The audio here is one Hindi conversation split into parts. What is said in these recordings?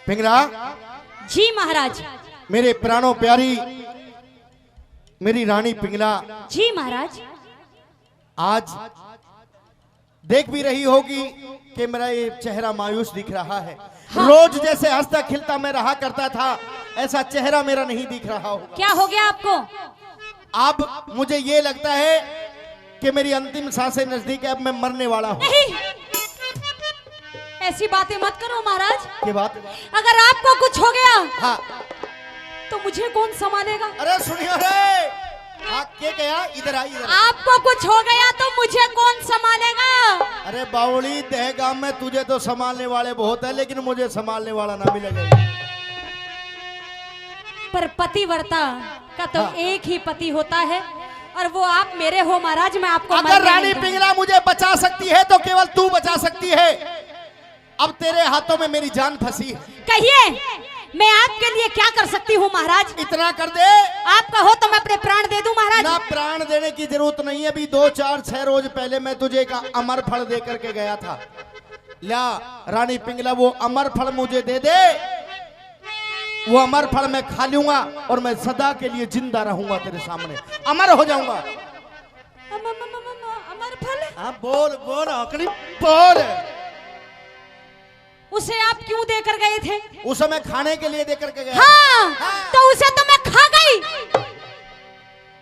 पिंगला। जी महाराज। मेरे प्राणों प्यारी मेरी रानी पिंगला। जी महाराज। आज देख भी रही होगी कि मेरा ये चेहरा मायूस दिख रहा है। हाँ। रोज जैसे हंसता खिलता मैं रहा करता था, ऐसा चेहरा मेरा नहीं दिख रहा हो। क्या हो गया आपको? अब मुझे ये लगता है कि मेरी अंतिम सांसें नजदीक है, अब मैं मरने वाला हूँ। नहीं, ऐसी बातें मत करो महाराज। ये बात अगर आपको कुछ हो गया हाँ तो मुझे कौन संभालेगा? अरे सुनियो रे, हाँ क्या कहा? इधर आ इधर। आपको कुछ हो गया तो मुझे कौन संभालेगा? अरे बावली दहगाम में तुझे तो संभालने वाले बहुत है, लेकिन मुझे संभालने वाला ना मिलेगा। पर पतिव्रता का तो हाँ। एक ही पति होता है और वो आप मेरे हो महाराज। मैं आपको अगर रानी पिंगला मुझे बचा सकती है तो केवल तू बचा सकती है। अब तेरे हाथों में मेरी जान फंसी है। कहिए, मैं आपके लिए क्या कर सकती हूँ महाराज? इतना कर दे। आप कहो तो मैं अपने प्राण दे दूं महाराज। ना प्राण देने की जरूरत नहीं है। अभी 2 4 6 रोज पहले मैं तुझे एक अमर फल दे करके गया था। ला रानी पिंगला, वो अमर फल मुझे दे दे। वो अमर फल मैं खा लूंगा और मैं सदा के लिए जिंदा रहूंगा तेरे सामने, अमर हो जाऊंगा। अमर फल? हाँ बोल बोल आखिरी बोल। उसे आप क्यों देकर गए थे? उसे मैं खाने के लिए देकर के गया। हाँ, तो उसे तो मैं खा गई।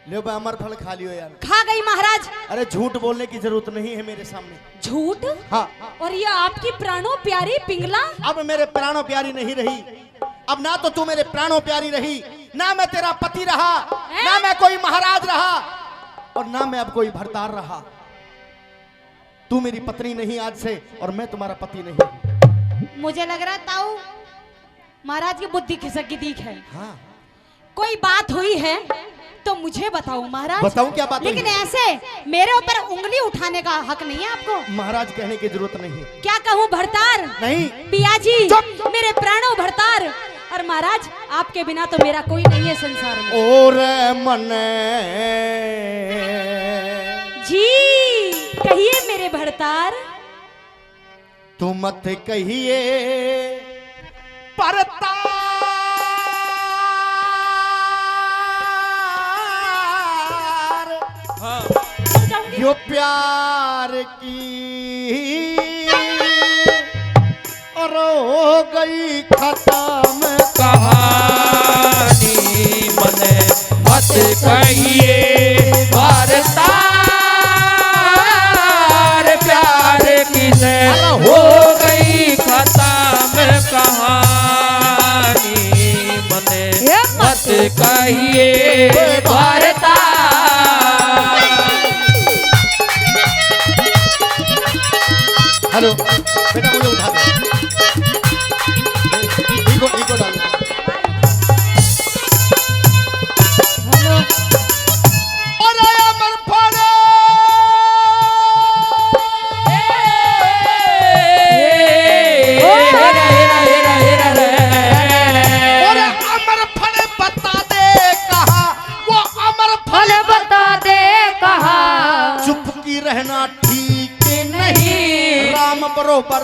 लो भाई अमर फल खा लियो यार। खा गई महाराज। अरे झूठ बोलने की जरूरत नहीं है मेरे सामने। झूठ? हाँ। और ये आपकी प्राणों प्यारी पिंगला? अब मेरे प्राणों प्यारी नहीं रही। अब ना तो तू मेरे प्राणों प्यारी रही, ना मैं तेरा पति रहा, ना मैं कोई महाराज रहा, और ना मैं अब कोई भरतार रहा। तू मेरी पत्नी नहीं आज से, और मैं तुम्हारा पति नहीं। मुझे लग रहा ताऊ महाराज की बुद्धि खिसक की दीख है। हाँ। कोई बात हुई है तो मुझे बताओ महाराज। बताऊं क्या बात? लेकिन ऐसे मेरे ऊपर उंगली उठाने का हक नहीं है आपको। महाराज कहने की जरूरत नहीं। क्या कहूँ भरतार? नहीं। पिया जी, मेरे प्राणों भरतार। और महाराज आपके बिना तो मेरा कोई नहीं है संसार में। और मन जी कहिए मेरे भरतार। तू मत कहिए परतार, यो प्यार की और हो गई खत्म कहानी। मने मत कहिए भरतार, प्यार की से हो गई खत्म कहानी। मने मत कहिए भरतार। हेलो बेटा, मुझे उठा दे। इको डाल। हेलो। अरे अमर फल, अरे अमर फल बता दे कहा, वो अमर फल बता दे कहा। चुप की रहना ठीक नहीं। राम बरोबर,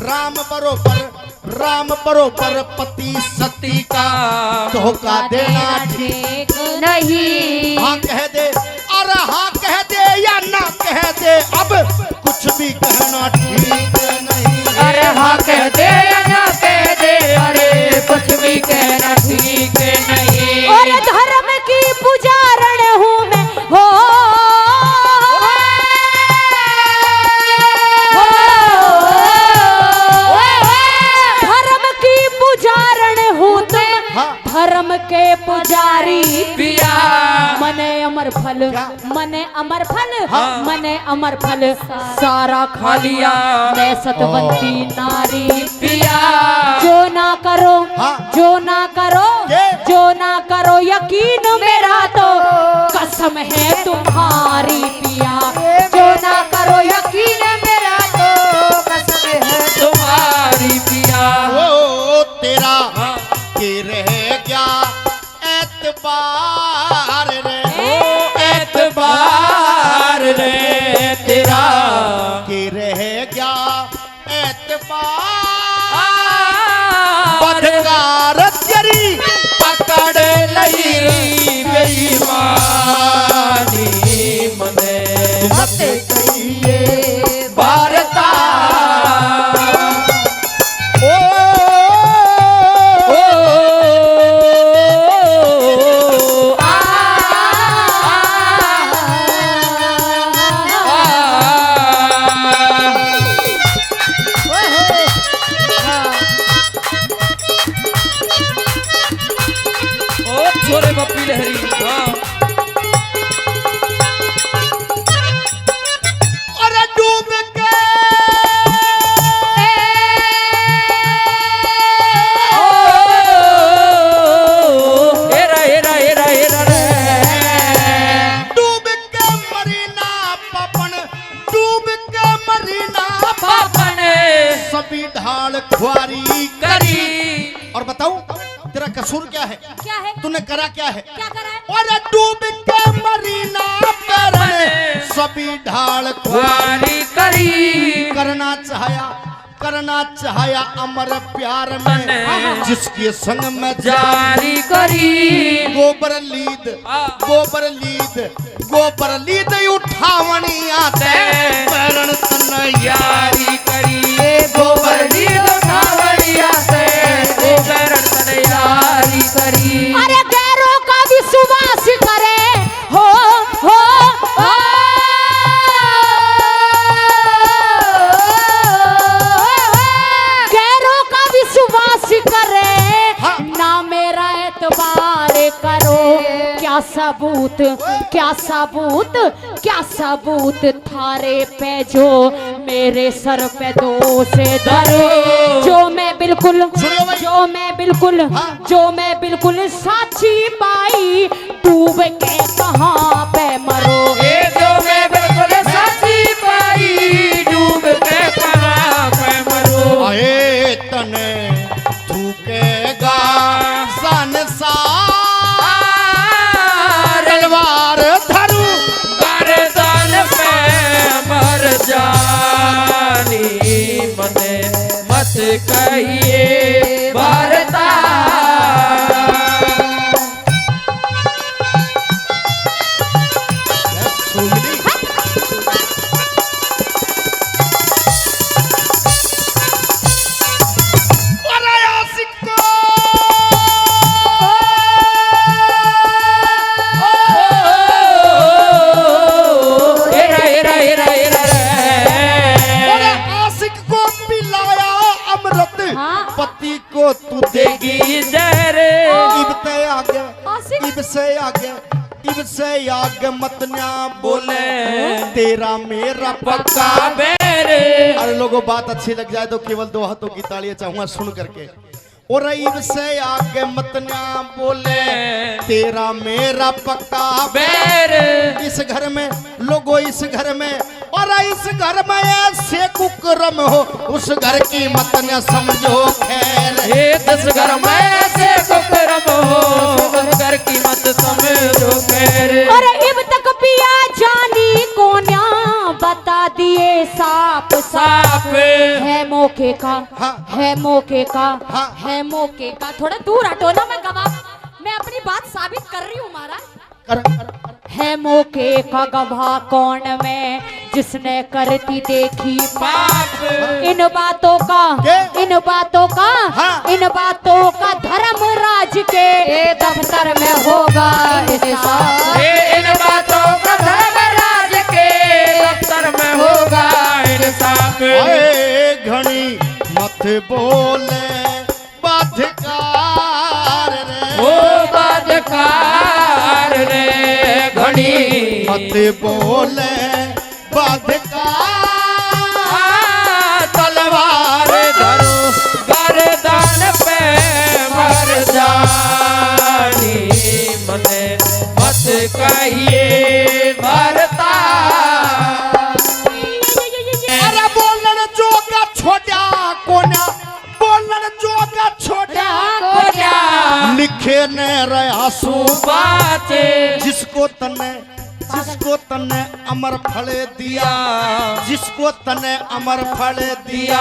राम बरोबर, राम बरोबर पति सती का धोखा देना ठीक नहीं। हाँ कह दे, अरे हाँ कह दे या ना कह दे, अब कुछ भी कहना ठीक नहीं। अरे हाँ कह दे या ना कह दे, अरे कुछ भी कहना ठीक नहीं। और धर्म की पुजारण हूँ मैं, हो धर्म की पुजारण हूँ तो धर्म के पुजारी पिया। मने अमर फल, मने अमर फल, मने अमर फल सारा खा लिया मैं सतवंती नारी पिया। जो ना करो, हाँ। जो ना करो, ये? जो ना करो यकीन मेरा तो कसम है तुम्हारी पिया। जो ना करो यकीन मेरा तो कसम है तुम्हारी पिया। ओ तेरा के रह गया एतबार रे, एतबार रे तेरा के रह गया एतबार। कही बेईमानी मने मत कहिए भारता ओ ओ आ ओ छोरे बप्पी लहरी हाँ अरे डूब के हेरा हेरा हेरा हेरा रे डूब के मरीना पवन डूब के मरीना पापन सभी ढाल खुआरी करी और बताऊं तेरा कसूर क्या है क्या है तूने करा क्या है क्या करा है और डूब के मरीना पर सभी ढाल खुआरी वारी करी करना चाहया अमर प्यार में जिसके संग में जारी करी गोबर लीद उठावनी आते पैरण तन यारी करी गोबर दी उठावड़िया से गोबर तन यारी करी अरे गैरों का विश्वास करे हो गैरों का विश्वास करे हाँ। ना मेरा एतबार करो क्या सबूत थारे पे जो मेरे सर पे दोष धरो जो मैं बिल्कुल सुनियो भाई। हाँ। जो मैं बिल्कुल साची पाई डूब के कहाँ पे मरो ये जो मैं बिल्कुल सच्ची पाई डूब के कहाँ पे मरो आए तने थूकेगा संसार तलवार धरू गर्दन पे मर जानी मने मत कहिए भारता सुनली अरे आशिक को हेरा हेरा हेरा हेरा अरे रे आशिक को पिलाया अमृत हाँ। पति को तू देगी देगी जहर इब ते आगे आशिक। इब से आगे मत न्या बोले तेरा मेरा पक्का बैर अरे लोगों बात अच्छी लग जाए तो केवल दो हाथों की तालियां चाहूंगा सुन करके और इब से आगे मत न्या बोले तेरा मेरा पक्का बैर इस घर में लोगों इस घर में और इस घर में ऐसे कुकरम हो उस घर की मत न समझो खैर ये दस घर में से कुकरम हो घर की मत समझो खैर अरे इब तक पिया जानी कोन्या बता दिए साफ साफ है मौके का हाँ। है मौके का हाँ। है मौके का थोड़ा दूर हटो ना मैं गवाह मैं अपनी बात साबित कर रही हूँ महाराज है मौके का गवाह कौन में जिसने करती देखी बाप इन बातों का हाँ। इन बातों का धर्मराज के दफ्तर में होगा हिसाब। ये इन बातों का धर्मराज के दफ्तर में होगा इंसाफ आए घड़ी मत बोले बाध्यकार रे वो बाधकार रे घड़ी मत बोले बाध्यकार तलवार धरो गर्दन पे मर जानी मने मत कहिए भरता अरे बोलन जो का छोटा कोना बोलन जो का छोटा लिखे ने रयासू बात जिसको तने अमर फल दिया जिसको तने अमर फल दिया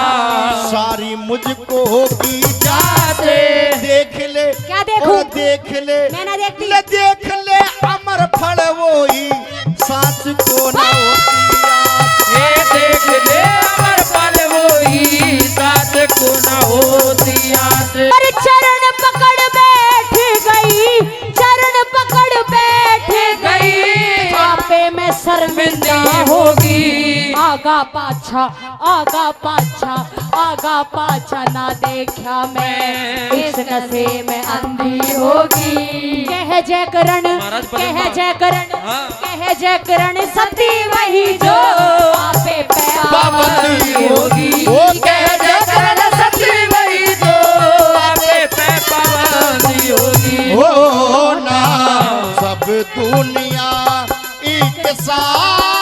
सारी मुझको होगी जाते देख ले क्या देखूं? और देख ले मैं ना देखती आगा पाछा ना देखा मैं, इस नशे में अंधी होगी। कह जय करण, कह जय करण, कह जय करण, सती वही जो आपे पे पाबंदी होगी। वो कह जय करण सती वही जो आपे पे पाबंदी होगी। ओ ना सब दुनिया एक सार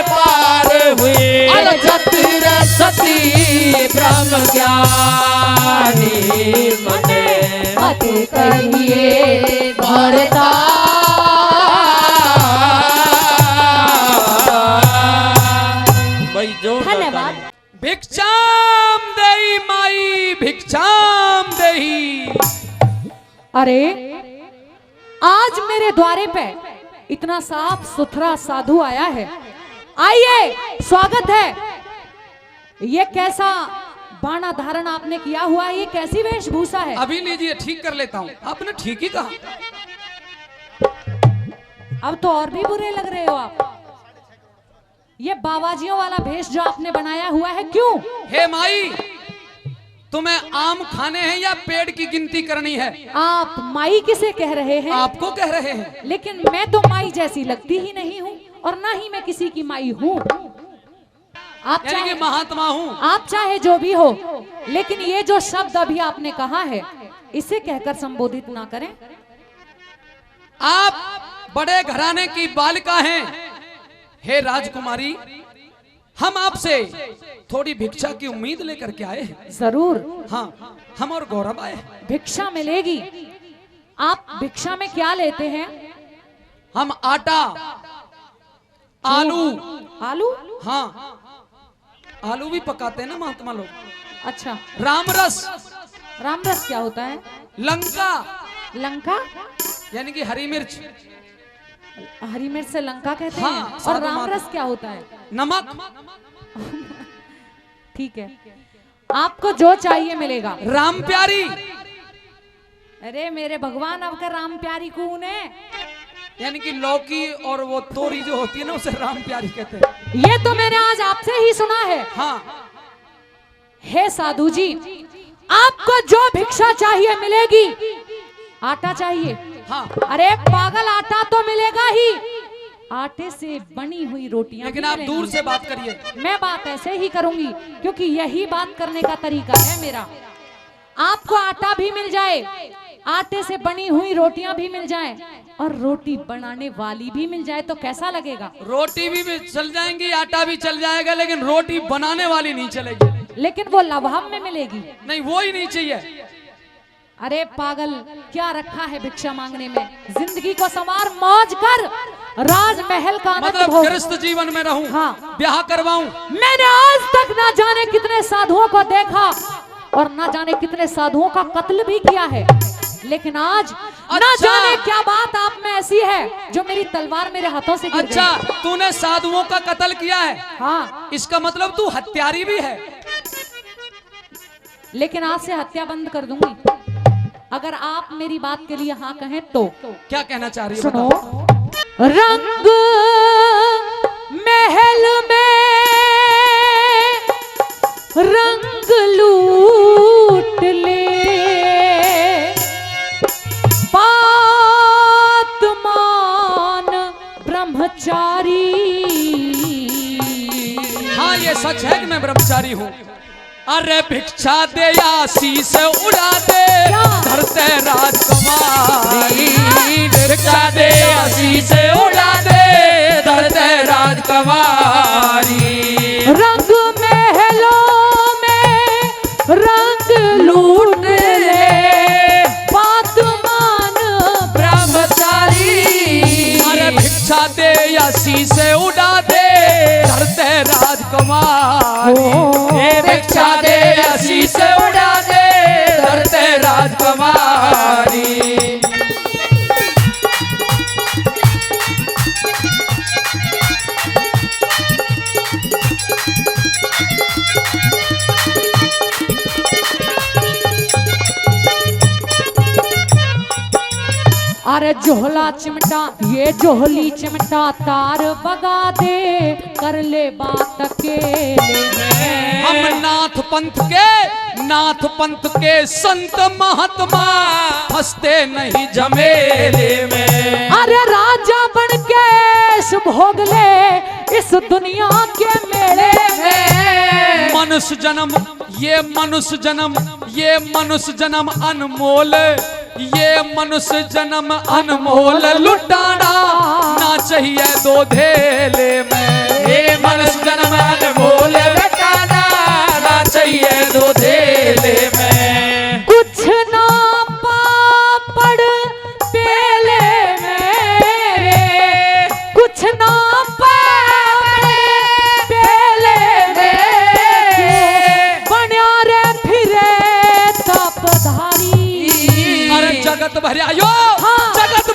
पार हुए, जतिर सती ब्रह्म ज्ञानी मने मत कहिए भरता। भाई जो धन्यवाद। भिक्षाम देहि माई भिक्षाम देहि। अरे आज मेरे द्वारे पे इतना साफ सुथरा साधु आया है, आइए स्वागत है। ये कैसा बाणा धारण आपने किया हुआ है, ये कैसी वेशभूषा है? अभी लीजिए ठीक कर लेता हूँ। आपने ठीक ही कहा। अब तो और भी बुरे लग रहे हो आप। ये बाबाजियों वाला भेष जो आपने बनाया हुआ है, क्यों? हे माई, तुम्हें आम खाने हैं या पेड़ की गिनती करनी है? आप माई किसे कह रहे हैं? आपको कह रहे हैं। लेकिन मैं तो माई जैसी लगती ही नहीं हूँ, और ना ही मैं किसी की माई हूँ। आप यानी कि चाहे महात्मा हूँ। आप चाहे जो भी हो, लेकिन ये जो शब्द अभी आपने कहा है, इसे कहकर संबोधित ना करें। आप बड़े घराने की बालिका हैं। हे राजकुमारी, हम आपसे थोड़ी भिक्षा की उम्मीद लेकर के आए हैं। जरूर। हाँ, हम और गौरव आए हैं। भिक्षा मिलेगी। आप भिक्षा में क्या लेते हैं? हम आटा, आलू, आलू? हाँ आलू भी पकाते हैं ना महात्मा लोग। अच्छा, रामरस, रामरस क्या होता है? लंका लंका यानी कि हरी मिर्च, हरी मिर्च से लंका कहते हाँ, हैं। और साधु रामरस माता। क्या होता है? नमक। ठीक है, आपको जो चाहिए मिलेगा। राम प्यारी, अरे मेरे भगवान, अब का राम प्यारी कौन है? यानी कि लौकी और वो तोरी जो होती है ना, उसे राम प्यारी कहते हैं। ये तो मैंने आज आपसे ही सुना है। हाँ, हे साधु जी, आपको जो भिक्षा चाहिए मिलेगी। आटा चाहिए? हाँ। अरे पागल, आटा तो मिलेगा ही, आटे से बनी हुई रोटियां लेकिन भी आप मिलेंगी। दूर से बात करिए। मैं बात ऐसे ही करूंगी, क्योंकि यही बात करने का तरीका है मेरा। आपको आटा भी मिल जाए, आटे से बनी हुई रोटियां भी मिल जाए, और रोटी बनाने वाली भी मिल जाए, तो कैसा लगेगा? रोटी भी चल जाएंगी, आटा भी चल जाएगा, लेकिन रोटी बनाने वाली नहीं चलेगी। लेकिन वो लवाब में मिलेगी। नहीं, वो ही नहीं चाहिए। अरे पागल, क्या रखा है भिक्षा मांगने में? जिंदगी को संवार, मौज कर, राजमहल का आनंद मतलब भोग। गृहस्थ जीवन में रहूं, हाँ। ब्याह करवाऊं। मैंने आज तक ना जाने कितने साधुओं को देखा, और ना जाने कितने साधुओं का कत्ल भी किया है, लेकिन आज ना जाने क्या बात आप में ऐसी है जो मेरी तलवार मेरे हाथों से गिर गई। अच्छा, तूने साधुओं का कत्ल किया है? हाँ। इसका मतलब तू हत्यारी भी है। लेकिन आज से हत्या बंद कर दूंगी, अगर आप मेरी बात के लिए हाँ कहें तो। क्या कहना चाह रही है? सुनो, रंग महल में रंग लूट ले, पातमान ब्रह्मचारी। हाँ, ये सच है कि मैं ब्रह्मचारी हूँ। अरे भिक्षा दे आशीष उड़ा दे, धरते राजकुमारी। भिक्षा दे आशीष उड़ा दे, धरते राजकुमारी। रंग महलों में रंग लूट ले, पातमान ब्रह्मचारी। अरे भिक्षा दे आशीष उड़ा दे, धरते राजकुमारी। ये भिक्षा दे आशीष उड़ा दे, धरते राजकुमारी। अरे जोहला चिमटा ये जोहली चिमटा तार बगा दे कर ले बात अकेले में। हम नाथ पंथ के संत महात्मा हंसते नहीं झमेले में। अरे राजा बन के भोग ले इस दुनिया के मेले में। मनुष्य जन्म अनमोल, ये मनुष्य जन्म अनमोल लुटाना ना चाहिए दो धेले में। ये मनुष्य जन्म अनमोल लुटाना ना चाहिए दो धेले में। कुछ ना पापड़ पेले में, कुछ ना पापड़ पेले में, बन्या रे फिरे तपधारी। अरे जगत भरिया यो हाँ। जगत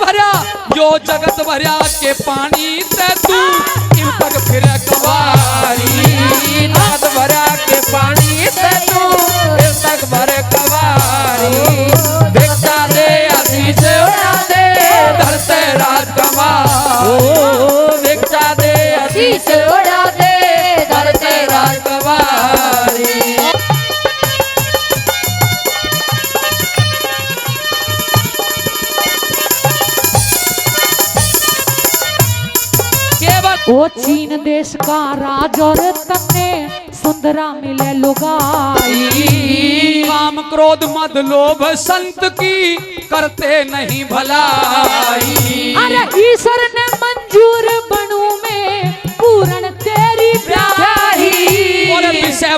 भरिया के पानी से तू इन तक फिर कवारी। जगत भरिया के पानी से तू इन तक भर कवारी। भिक्षा दे आशीष उड़ा दे धरते राजकुमार। भिक्षा दे आशीष उड़ा दे धरते राजकुमारी। ओ चीन देश का राज और तन्ने सुंदरा मिले लुगाई। काम क्रोध मद लोभ संत की करते नहीं भलाई। अरे ईश्वर ने मंजूर बनू में पूर्ण तेरी प्यारी। और विषय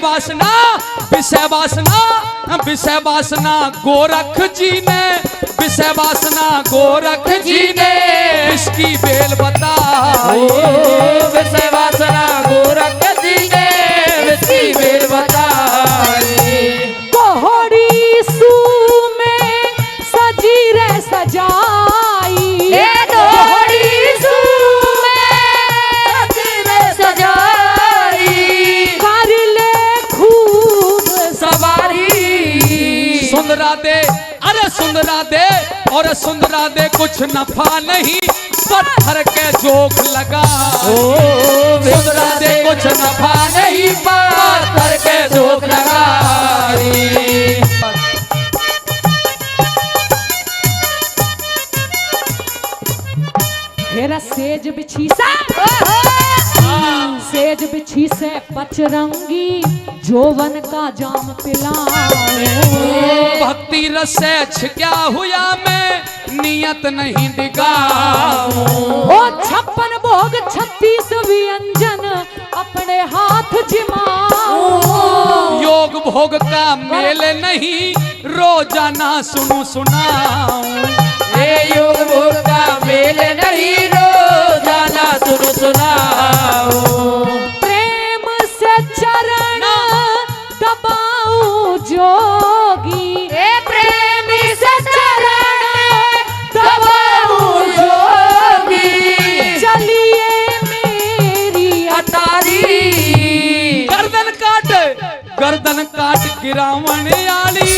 वासना गोरख जी ने, विषय वासना गोरख जी ने इसकी बेल बताई। विषय वासना गोरख जी ने इसकी बेल बताई। कोहड़ी सू में सजी रे सजाई। कोहड़ी सू में सजी रे सजाई। कर ले खूब सवारी। सुंदरा दे अरे सुंदरा दे और सुंदरा दे कुछ नफा नहीं पत्थर के जोक लगा। सुंदरा दे कुछ नफा नहीं पत्थर के जोक लगा। हेरा सेज बिछी से पचरंगी जोवन का जाम पिलाओ। भक्ति रस से छिक्या हुआ मैं नियत नहीं दिखाऊं। ओ 56 भोग 36 व्यंजन अपने हाथ जिमाओ। योग भोग का मेल नहीं रोजाना सुनाऊं। ये योग भोग का मेल नहीं रोजाना सुनाऊं। प्रेम से चरण दबाऊं जोगी। प्रेम से चरण दबाऊं जोगी। चलिए मेरी अटारी। गर्दन काट गिरावन आली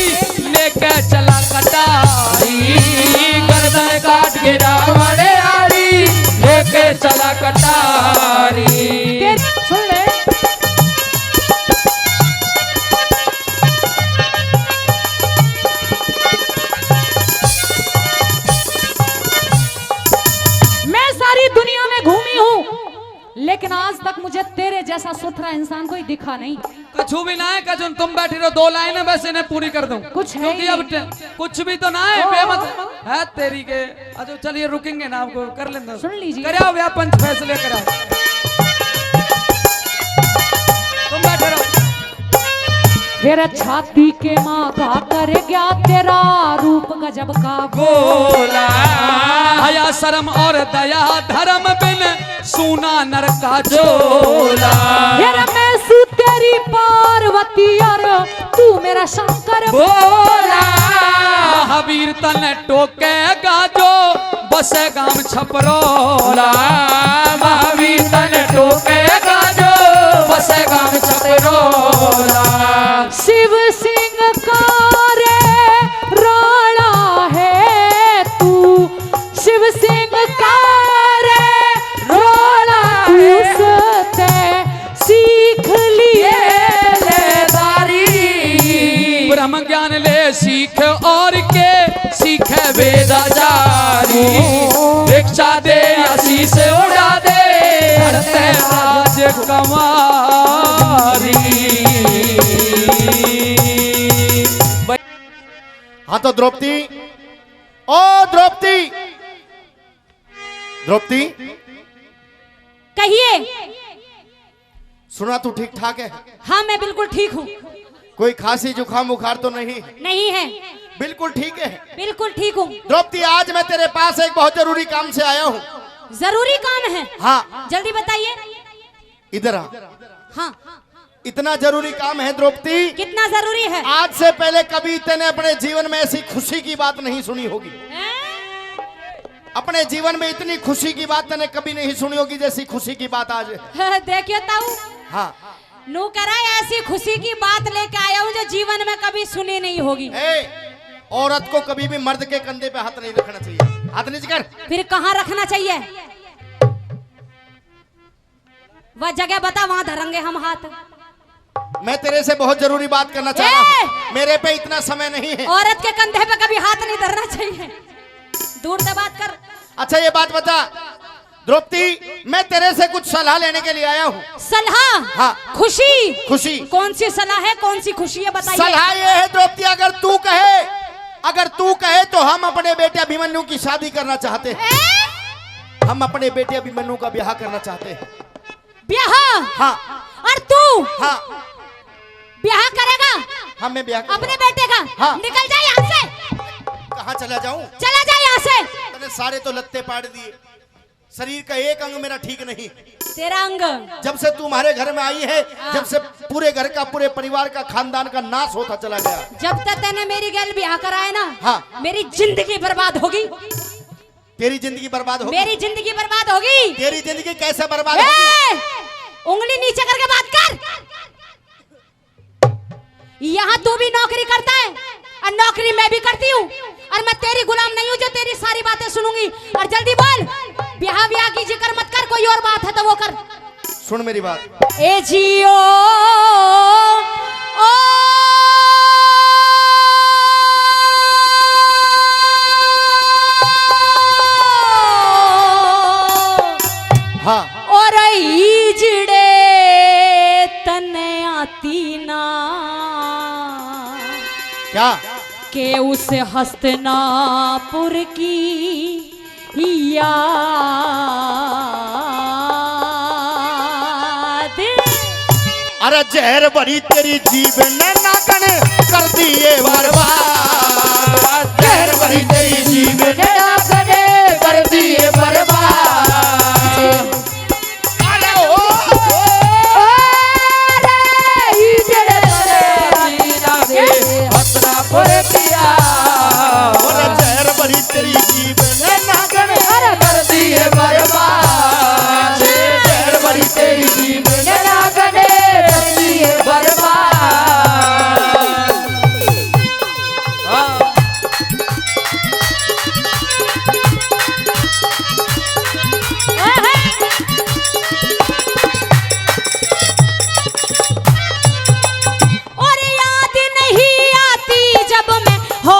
लेके चला कटारी। गर्दन काट गिरावन आली लेके चला कटारी। सुन ले मैं सारी दुनिया में घूमी हूँ लेकिन आज तक मुझे तेरे जैसा सुथरा इंसान कोई दिखा नहीं। कछु भी ना है कजुन तुम बैठी रहो 2 लाइनें वैसे इन्हें पूरी कर दूं। कुछ है क्योंकि अब कुछ भी तो ना है बेमत है तेरी के। अच्छा चलिए रुकेंगे ना आपको कर लेना। सुन लीजिए कराओ व्याह पंच फैसले कराओ। तुम बैठे रहो। तेरा छाती के माँ का कर गया तेरा रूप गजब का गोला। हया शर्म और दया धर्म बिन सूना नर का झोला। तेरा मैं सू तेरी पार्वती और तू मेरा शंकर भोला। महावीर तन टोकेगा जो बसे गाम छपरोला। महावीर तन टोकेगा जो बसे गाम छपरोला। शिव सिंह का रे राणा है तू। ब्रह्म ज्ञान ले सीख और के सीखे वेदाचारी भिक्षा दे आशीष उड़ा दे धरते राजकुमारी। हाँ तो द्रौपदी, ओ द्रौपदी, द्रौपदी कहिए। सुना तू ठीक ठाक है? हाँ मैं बिल्कुल ठीक हूँ। कोई खांसी जुकाम बुखार तो नहीं? नहीं है। बिल्कुल ठीक है। बिल्कुल ठीक हूँ। द्रौपदी आज मैं तेरे पास एक बहुत जरूरी काम से आया हूँ। जरूरी काम है? हाँ जल्दी बताइए। इधर आ। हाँ इतना जरूरी काम है द्रौपदी। कितना जरूरी है? आज से पहले कभी तेने अपने जीवन में ऐसी खुशी की बात नहीं सुनी होगी। अपने जीवन में इतनी खुशी की बात तेने कभी नहीं सुनी होगी जैसी खुशी की बात आज है। देखियो ताऊ, हाँ नू करा ऐसी खुशी की बात लेके आया हूँ जो जीवन में कभी सुनी नहीं होगी। औरत को कभी भी मर्द के कंधे पे हाथ नहीं रखना चाहिए। हाथ नीचे कर। फिर कहाँ रखना चाहिए? वह जगह बता, वहां धरेंगे हम हाथ। मैं तेरे से बहुत जरूरी बात करना चाह रहा हूँ, मेरे पे इतना समय नहीं है। औरत के कंधे पे कभी हाथ नहीं धरना चाहिए। दूर से बात कर। अच्छा ये बात बता द्रौपदी, मैं तेरे से कुछ सलाह लेने के लिए आया हूँ। सलाह? हाँ। खुशी? खुशी। कौन सी सलाह है, कौन सी खुशी है, बताइए। सलाह ये है द्रौपदी, अगर तू कहे तो हम अपने बेटे अभिमन्यु की शादी करना चाहते हैं। हम अपने बेटे अभिमन्यु का ब्याह करना चाहते हैं। ब्याह? हाँ। और तू? हाँ। ब्याह करेगा? हाँ मैं ब्याह अपने बेटे का? हाँ। निकल जा यहाँ से। कहाँ चला जाऊं? चला जा यहाँ से। तूने सारे तो लत्ते पाड़ दिए, शरीर का एक अंग मेरा ठीक नहीं। तेरा अंग? जब से तुम्हारे घर में आई है, जब से पूरे घर का, पूरे परिवार का, खानदान का नाश होता चला गया। जब तक तेने मेरी गैल ब्याह कराया ना, हाँ। मेरी जिंदगी बर्बाद होगी। तेरी जिंदगी बर्बाद होगी? मेरी जिंदगी बर्बाद होगी। तेरी जिंदगी कैसे बर्बाद होगी? उंगली नीचे करके बात कर। यहाँ तू भी नौकरी करता है और नौकरी मैं भी करती हूँ, और मैं तेरी गुलाम नहीं हूँ जो तेरी सारी बातें सुनूंगी। और जल्दी बोल, ब्याह ब्याह की जिक्र मत कर, कोई और बात है तो वो कर। सुन मेरी बात। ए जियो ओ हाँ। और जिड़े तने आती ना क्या? के उस हस्तिनापुर की याद। अरे जहर भरी तेरी जीभ ने नाकन कर दिए बर्बाद। जहर भरी तेरी जीभ ने नाकन कर दिए बर्बाद। अरे ओ जहर भरी तेरी जीभ ने नाकन कर दिए बर्बाद। जहर भरी तेरी जीभ ने नाकन कर दिए बर्बाद। और याद नहीं आती जब मैं हो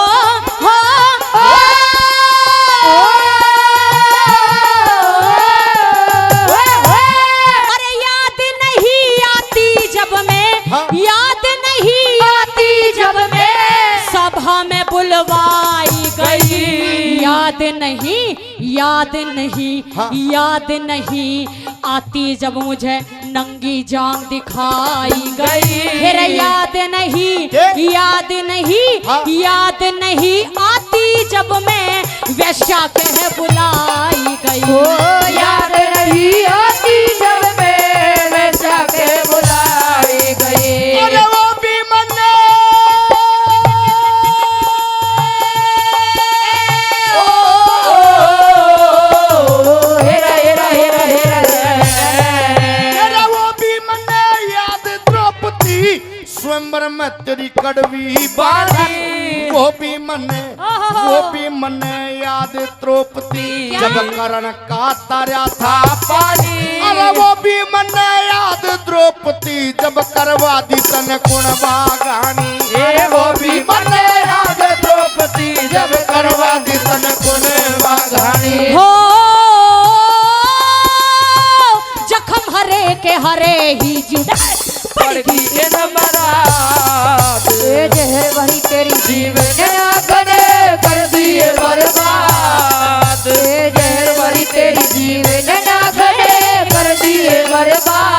अरे याद नहीं आती जब मैं, याद नहीं आती जब मैं सभा में बुलवाई गई। याद नहीं, याद नहीं, याद नहीं आती जब मुझे नंगी जांग दिखाई गई। फिर याद नहीं, याद नहीं, याद नहीं आती जब मैं वैश्या कह बुलाई गई। याद नहीं आती जब मैं वैसा के बुलाई गई। अरे वो भी मन्ने हेरा हेरा हेरा हेरा अरे वो भी मन्ने याद द्रौपदी स्वयंवर में तेरी कड़वी बानी। वो भी मन्ने याद द्रौपदी जब करण का तारा था पानी। अरे वो भी मन्ने याद द्रौपदी जब करवा दी तन कुण बागानी। वो भी जब करवा दी तन कोने बाघानी हो जखम हरे के हरे ही जुड़ा पड़गी इन मराद ये जहर वही तेरी जीवन गने कर दिए बर्बाद ये जहर वही तेरी जीवन गने कर दिए बर्बाद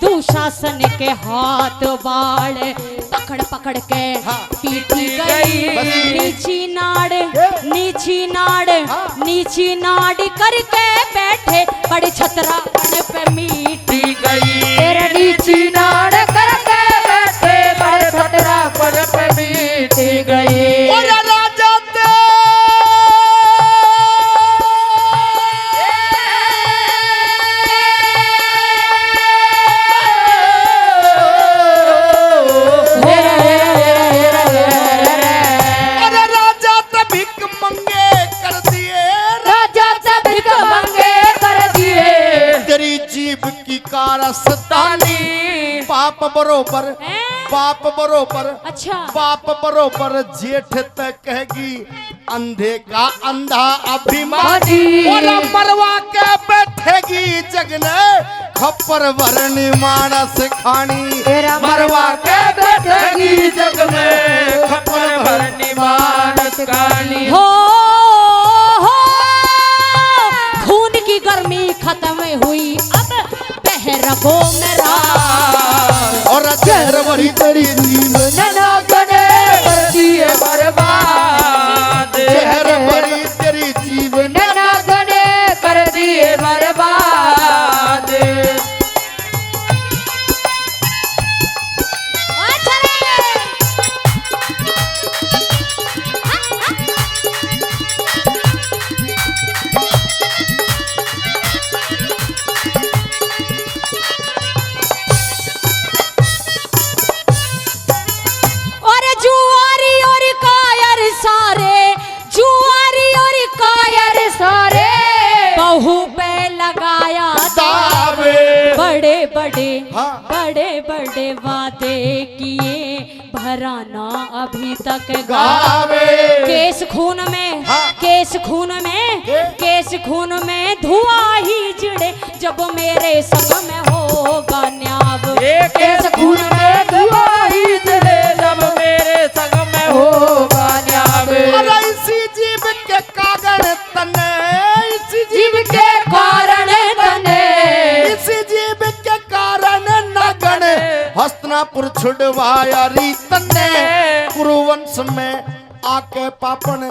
दुशासन के हाथ बाढ़ पकड़ पकड़ के पीटी गई नीची नाड़ करके बैठे बड़े छतरा पे मीटी गई तेरा नीची नाड़ करके बैठे बड़े छतरा पे मीटी गई बाप बरोबर अच्छा बाप बरोबर जेठ तक कहेगी अंधे का अंधा अभिमानी मरवा के बैठेगी जगने खप्पर वरनी मानस खानी मरवा के बैठेगी जग में खप्पर वरनी मानस खानी हो खून की गर्मी खत्म हुई अब रगों में और जहर भरी तेरी जीवन गने कर दिए बर्बाद जहर भरी तेरी जीवन गने कर दिए बर्बाद बड़े बड़े वादे किए भराना अभी तक गावे केस खून में धुआं ही जिड़े जब मेरे संग में होगा न्याब केस खून में धुआं ही जिड़े जब मेरे संग में होगा न्याब इसी जीव के कारण तने इसी जीव के कारण तने इसी जीव के कारण नगन हस्तिनापुर छुड़वाया रीतन ने कुरुवंश में आके पापन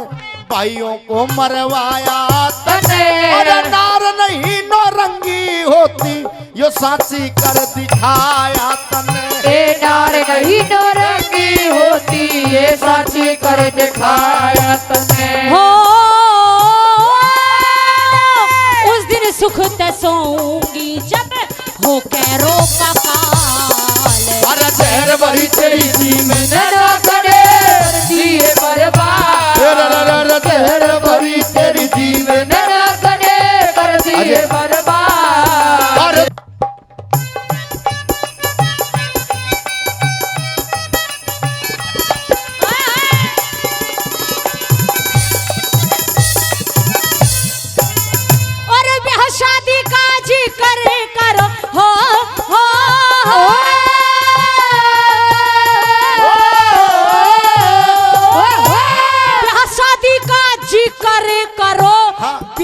भाइयों को मरवाया तने और नार नहीं नौरंगी होती यो साची कर दिखाया तने ए नार नहीं नौरंगी होती ये साची कर दिखाया तने हो उस दिन सुख तसोंगी जब हो कैरो का काल अरे जहर भरी तेरी जीवन गने दिए बर्बाद जहर भरी तेरी जीवन गने कर दिए बर्बाद और ब्याह शादी का जिक्र करो हो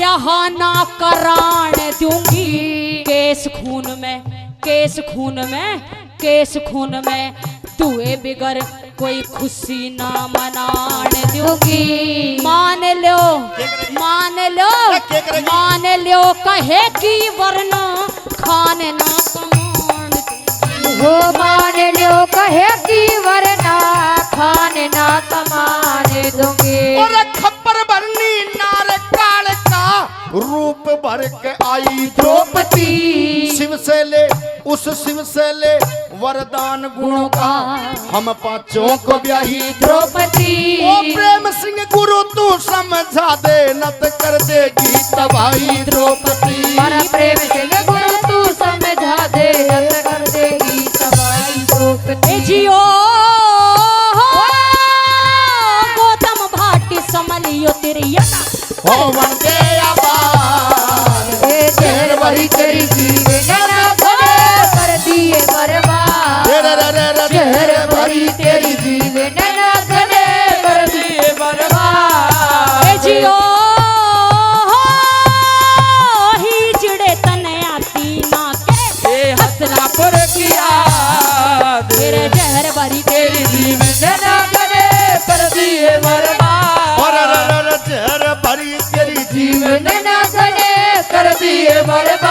यहाँ ना कराण दूंगी। केस खून में, केस खून में, केस खून में तुए बिगर कोई खुशी ना मनाण दूंगी। मान लो, मान लो, मान लो कहे की वरना खान ना कमान। वो मान लो कहे की वरना खान ना कमान दूंगी। और खप्पर बरनी नार काल का रूप भर के आई द्रौपदी। शिव से ले, उस शिव से ले वरदान गुणों का, हम पांचों को ब्याही द्रौपदी। ओ प्रेम सिंह गुरु तू समझा दे, नत कर देगी तबाही द्रौपदी। हमारा प्रेम सिंह गुरु तू समझा दे, नत कर देगी तबाही द्रौपदी। जियो गौतम भाटी समलियो तेरी हो मन के आबाद जहर भरी तेरी जीवन कर दिए बर्बाद। जहर भरी तेरी जीवन कर दिए बर्बाद। जियो ही चिड़े तने आती ना के हसना पर किया तेरे जहर भरी तेरी जीवन कर दिए बर्बाद। और जहर भरी तेरी जीवन कर दिए बर्बाद।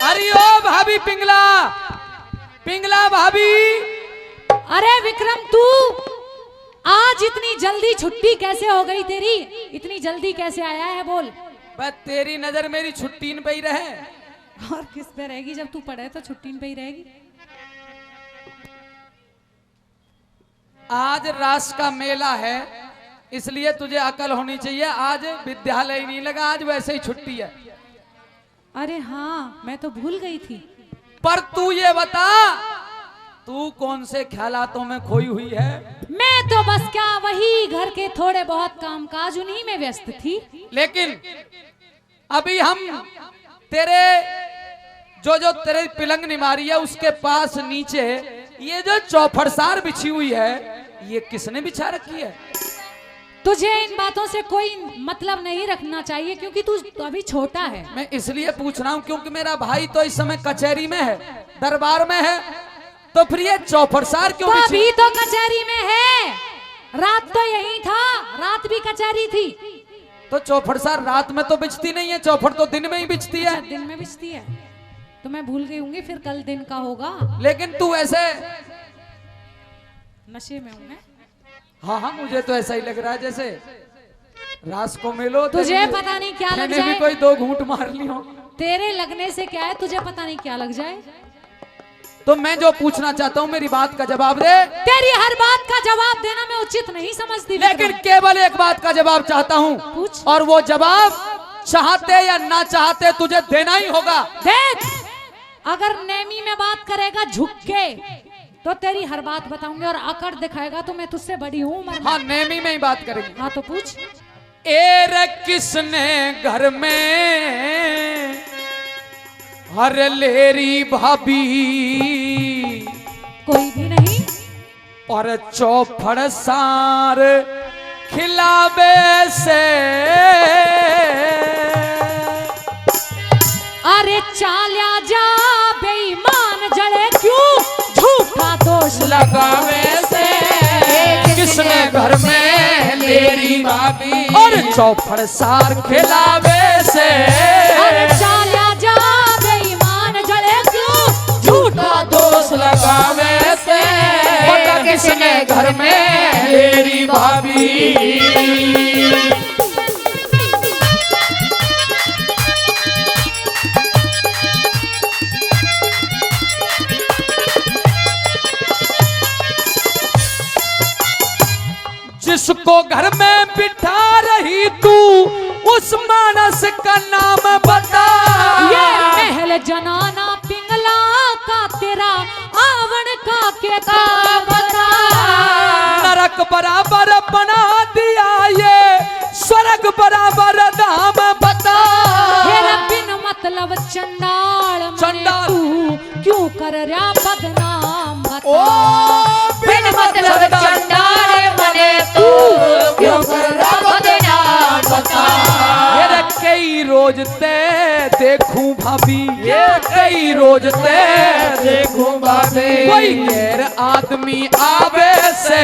अरे ओ भाभी पिंगला, पिंगला भाभी। अरे विक्रम तू आज इतनी जल्दी छुट्टी कैसे हो गई तेरी? इतनी जल्दी कैसे आया है बोल? बस तेरी नजर मेरी छुट्टी पे ही रहे। और किस पे रहेगी? जब तू पढ़े तो छुट्टी पे ही रहेगी। आज रास का मेला है, इसलिए तुझे अकल होनी चाहिए। आज विद्यालय नहीं लगा, आज वैसे ही छुट्टी है। अरे हाँ, मैं तो भूल गई थी। पर तू ये बता, तू कौन से ख्यालातों में खोई हुई है? मैं तो बस क्या वही घर के थोड़े बहुत कामकाज उन्हीं में व्यस्त थी। लेकिन अभी हम तेरे जो तेरे पिलंग निमारी है उसके पास नीचे ये जो चौफरसार बिछी हुई है, ये किसने बिछा रखी है? तुझे इन बातों से कोई मतलब नहीं रखना चाहिए क्योंकि तू तो अभी छोटा है। मैं इसलिए पूछ रहा हूँ क्योंकि मेरा भाई तो इस समय कचहरी में है, दरबार में है, तो फिर ये चौफरसार क्यों तो बिछी? अभी तो कचहरी में है, रात तो यही था, रात भी कचहरी थी। तो चौफरसार रात में तो बिछती नहीं है, चौफर तो दिन में ही बिछती है। दिन में बिछती है तो मैं भूल गई होंगी, फिर कल दिन का होगा। लेकिन तू ऐसे नशे में हूँ मैं। हाँ हाँ, मुझे तो ऐसा ही लग रहा है जैसे रास को मिलो तुझे पता नहीं क्या लग मैंने जाए। भी कोई दो घूंट मार ली हो। तेरे लगने से क्या है, तुझे पता नहीं क्या लग जाए। तो मैं जो पूछना चाहता हूँ मेरी बात का जवाब दे। तेरी हर बात का जवाब देना मैं उचित नहीं समझती। लेकिन केवल एक बात का जवाब चाहता हूँ, पूछ। और वो जवाब चाहते या ना चाहते तुझे देना ही होगा। देख, अगर नेमी में बात करेगा झुक के तो तेरी हर बात बताऊंगी, और अकड़ दिखाएगा तो मैं तुझसे बड़ी हूँ उम्र में। हाँ, नेमी में ही बात करेंगे। हाँ तो पूछ। एर किसने घर में हर लेरी भाभी, कोई भी नहीं। और चौफड़ सार खिलावे से, अरे चाल्या जा बेईमान जड़े क्यों झूठा दोष लगावे से। किसने घर में लेरी भाभी और चौफड़ सार खिलावे से। अरे चाल्या जा बेईमान जड़े क्यों झूठा दोष लगावे से। किसने घर में लेरी भाभी। जिसको घर में बिठा रही तू उस मानस का नाम बता। ये महल जनाना पिंगला का तेरा आवण का के का बता। नरक बराबर बना दिया ये स्वर्ग बराबर धाम बता। तेरा बिन मतलब चंडाल चंडाल। तू क्यों कर रहा बदनाम बता। ओ बिन मतलब चंडाल मने तू क्यों कर रहा रोज ते देखूं भाभी, ये कई रोज ते देखूं भाभी, कोई गैर आदमी आवे से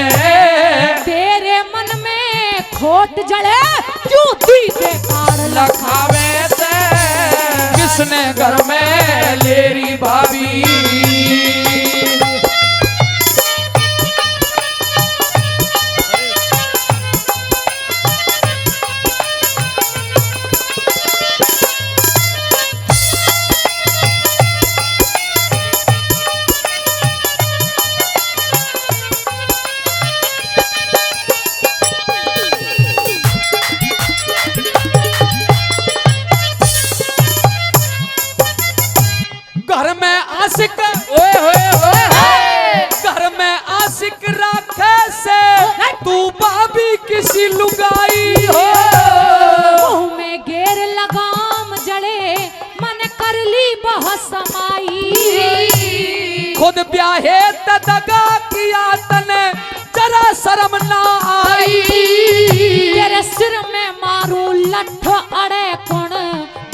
तेरे मन में खोट जड़े क्यों दी बेकार लखावे से, किसने घर में लेरी भाभी। घर में आशिक ओए होए होए, घर में आशिक राखे से तू भाभी किसी लुगाई हो, मुंह में घेर लगाम जड़े मन कर ली बहुत समाई, खुद ब्याहे दगा किया तने जरा शर्म ना आई, तेरे सिर में मारू लठ अड़े कौन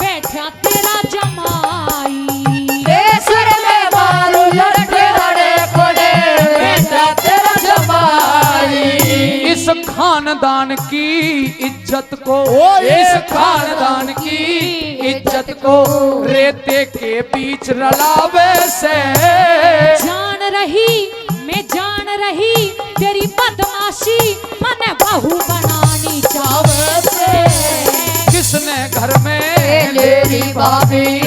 बैठा तेरा जमाई, सुर में मारू लड़के बड़े कोड़े बेटा तेरा जमाई, इस खानदान की इज्जत को, इस खानदान की इज्जत को रेते के बीच रलावे से, जान रही मैं जान रही तेरी बदमाशी मन बहू बनानी चावे से, किसने घर में लेरी भाभी,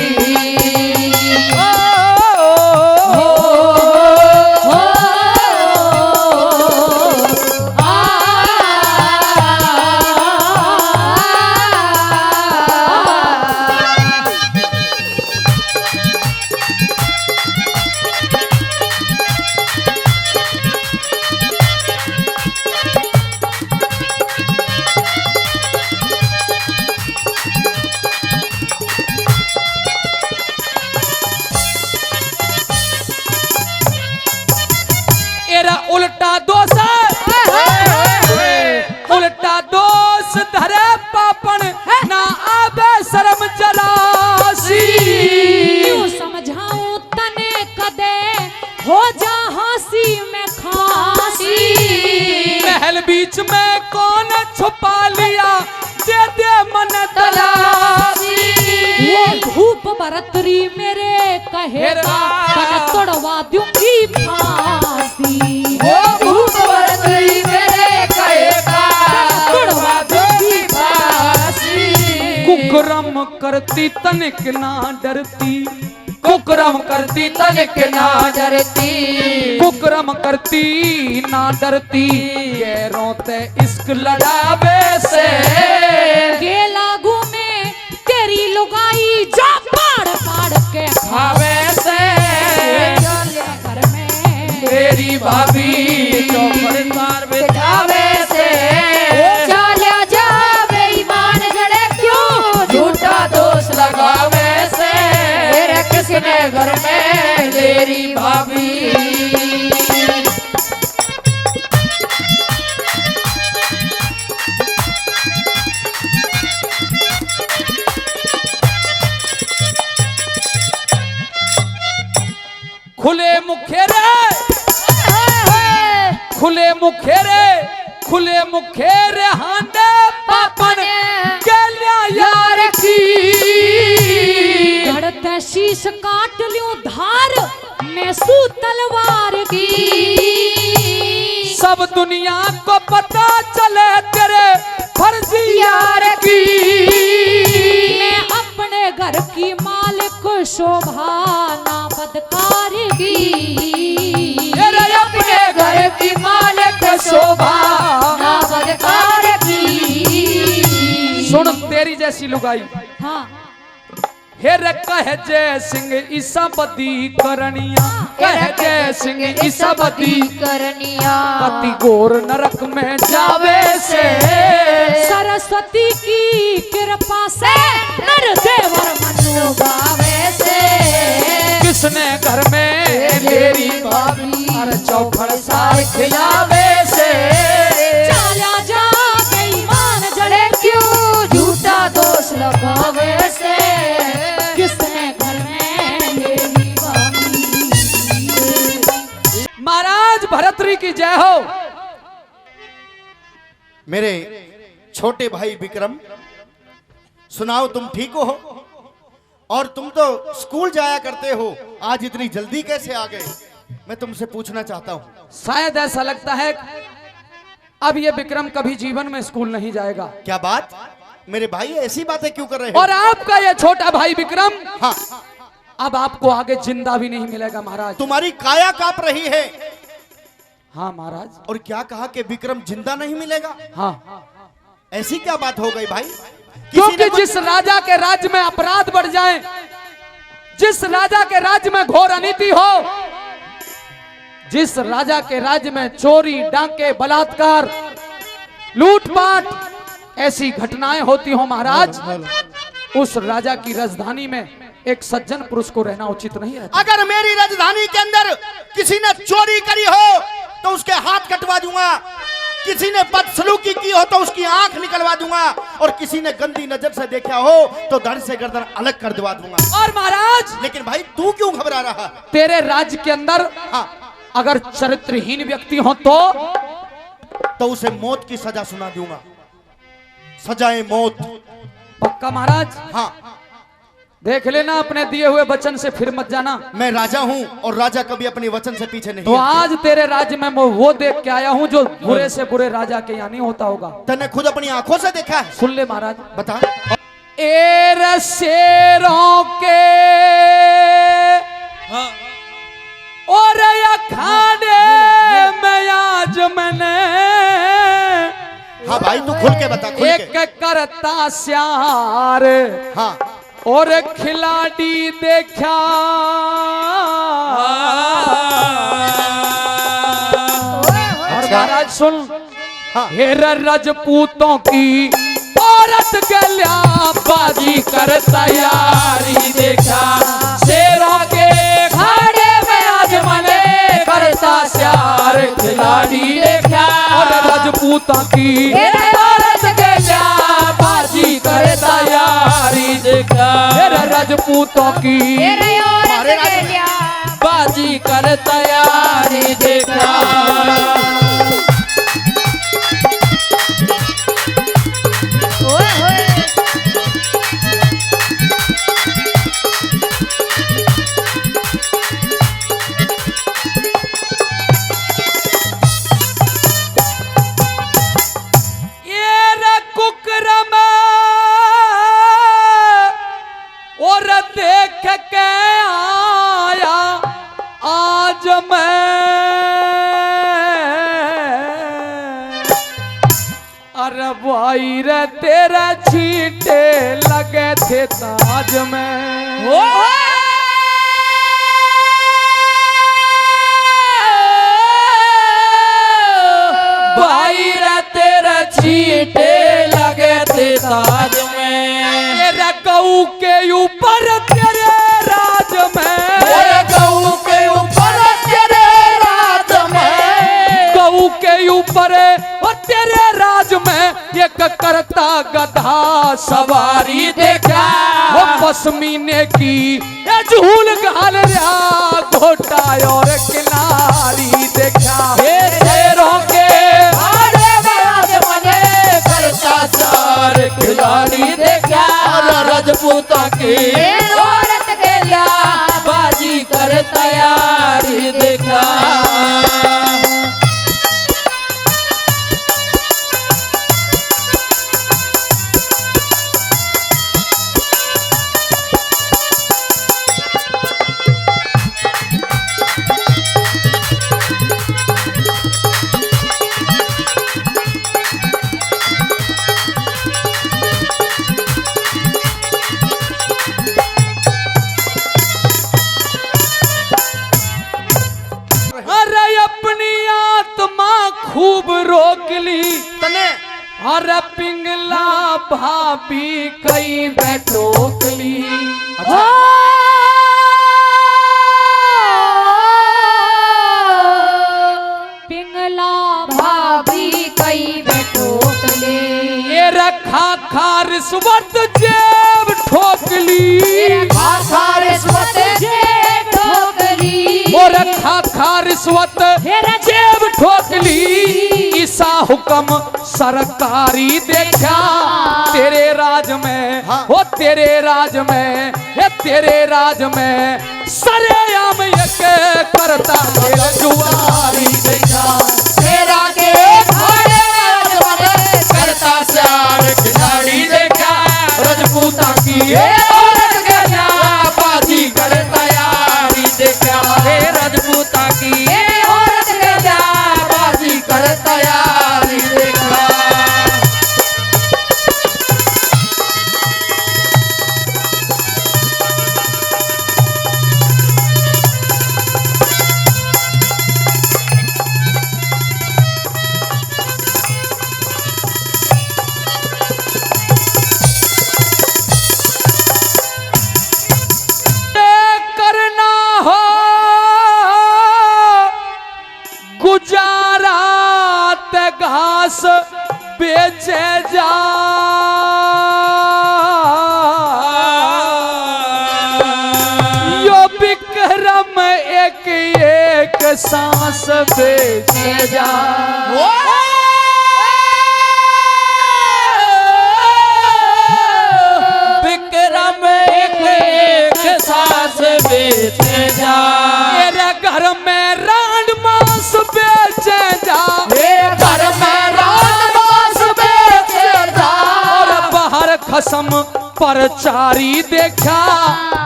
उल्टा दोष उल्टा दोष धरे पापन ना आवे शर्म जरासी, क्यों समझाऊं तने कदे हो जा हंसी में खांसी, महल बीच में कौन छुपा लिया दे दे मन तलाशी, वो धूप बरतरी मेरे कहेगा तने तोड़वा दूंगी फांसी, वो भूत बरतरी मेरे कहेगा तोड़वा दूंगी फांसी, कुकरम करती तनिक ना डरती, कुकरम करती तनिक ना डरती, कुकरम करती ना डरती, गैरों ते इश्क लड़ावे से, के लागू में तेरी लुगाई जा पाड़ पाड़ के खावे से, घर में तेरी भाभी चौपर तार बिठावे से, चला जा बेईमान जड़े क्यों झूठा दोष लगावे से, मेरे किसने घर में लेरी भाभी, खुले मुखेरे खुले मुखेरे खुले मुखेरे हांडे पापन गलिया यार की, धड़ते शीश काट लूं धार मैं सू तलवार की, सब दुनिया को पता चले तेरे फर्जी यार की, मैं अपने घर की मालिक शोभा ना बदकार की, तेरे अपने घर की मालिक शोभा ना बदकार की, सुन तेरी जैसी लुगाई हाँ हेर कह जय सिंह ईसा बदी करनिया, कह जय सिंह ईसा बदी करनिया, पति गोर नरक में जावे से, सरस्वती की कृपा से नर देवर मनु गावे से, किसने घर में तेरी भाभी अरे चौखड़ सार खिलावे से, चला जा बेईमान जड़े अरे क्यों झूठा दोष लगावे से, रहे हो? मेरे छोटे भाई विक्रम, सुनाओ तुम ठीक हो? और तुम तो स्कूल जाया करते हो, आज इतनी जल्दी कैसे आ गए? मैं तुमसे पूछना चाहता हूँ। शायद ऐसा लगता है अब ये विक्रम कभी जीवन में स्कूल नहीं जाएगा। क्या बात मेरे भाई, ऐसी बातें क्यों कर रहे हो? और आपका ये छोटा भाई विक्रम हाँ, अब आपको आगे जिंदा भी नहीं मिलेगा महाराज। तुम्हारी काया कांप रही है। हाँ महाराज। और क्या कहा कि विक्रम जिंदा नहीं मिलेगा? हाँ, ऐसी क्या बात हो गई भाई? क्योंकि जिस राजा के राज्य में अपराध बढ़ जाए, जिस राजा के राज्य में घोर अनीति हो, जिस राजा के राज्य में चोरी, डांके, बलात्कार, लूटपाट ऐसी घटनाएं होती हो महाराज, उस राजा की राजधानी में एक सज्जन पुरुष को रहना उचित नहीं रहता। अगर मेरी राजधानी के अंदर किसी ने चोरी करी हो तो उसके हाथ कटवा दूंगा, किसी ने बदसलूकी की हो तो उसकी आंख निकलवा दूंगा, और किसी ने गंदी नजर से देखा हो तो धड़ से गर्दन अलग कर दवा दूंगा। और महाराज, लेकिन भाई तू क्यों घबरा रहा? तेरे राज्य के अंदर हाँ, अगर चरित्रहीन व्यक्ति हो तो उसे मौत की सजा सुना दूंगा, सजाए मौत। पक्का महाराज? हाँ, देख लेना, अपने दिए हुए वचन से फिर मत जाना। मैं राजा हूँ और राजा कभी अपने वचन से पीछे नहीं तो हटता। आज तेरे राज्य में मैं वो देख के आया हूँ जो बुरे से बुरे राजा के यहाँ नहीं होता होगा। तूने खुद अपनी आंखों से देखा है? सुन ले महाराज, बता। एर शेरों के और अखाड़े में आज मैंने, हाँ भाई तू खुल के बता, खुल एक के। करता श्यार हाँ, और खिलाड़ी देखा, और महाराज सुन, हाँ। हेर राजपूतों की औरत गल्या बाजी कर तैयारी देखा, शेरों के खाड़े में आज मने करता श्यार खिलाड़ी देखा, और राजपूतों की औरत गल्या बाजी कर तैयारी देखा, हेर राजपूतों की बाजी कर तैयारी देखा। और देख के आया आज मैं, अरे भाई रे तेरे छींटे लगे थे ताज में, भाई रे तेरे छींटे लगे थे ताज में, तेरा गऊ के ऊपर तेरे राज में, तेरे गऊ के ऊपर तेरे राज में, गऊ के ऊपर और तेरे राज में एक करता गधा सवारी देखा, वो पश्मीने की ये झूल घाल रहा घोटा और किनारी देखा, हे शेरों के खिलाड़ी देखा, और राजपूतों की औरत गल्या बाजी कर तैयारी देखा। खूब रोक ली तने, और पिंगला भाभी कई बैठोक ली, पिंगला भाभी कई बैठोक ली, ये रखा खा रिश्वत जेब ठोक ली, रिश्वत जेब ठोक ली, वो रखा धोखा रिश्वत हे राजा। जेब ठोकली ईसा हुक्म सरकारी देखा तेरे राज में हो तेरे राज में ये तेरे राज में सरेआम एक करता तेरा जुआरी देखा तेरा के घोड़े राजवाड़े करता सार खिलाड़ी देखा रजपूता की ये औरत के जा बाजी कर तैयारी देखा हे रजपूता की ये औरत के जा बाजी कर तैयारी देखा करना हो गुजारात घास बेचे जा यो विक्रम एक एक सांस बेचे जा विक्रम एक एक सांस बेचे जा मेरे घर में रांड मांस बेचे जा मेरे घर में रांड मांस बेचे जा और बाहर खसम पर चारी देखा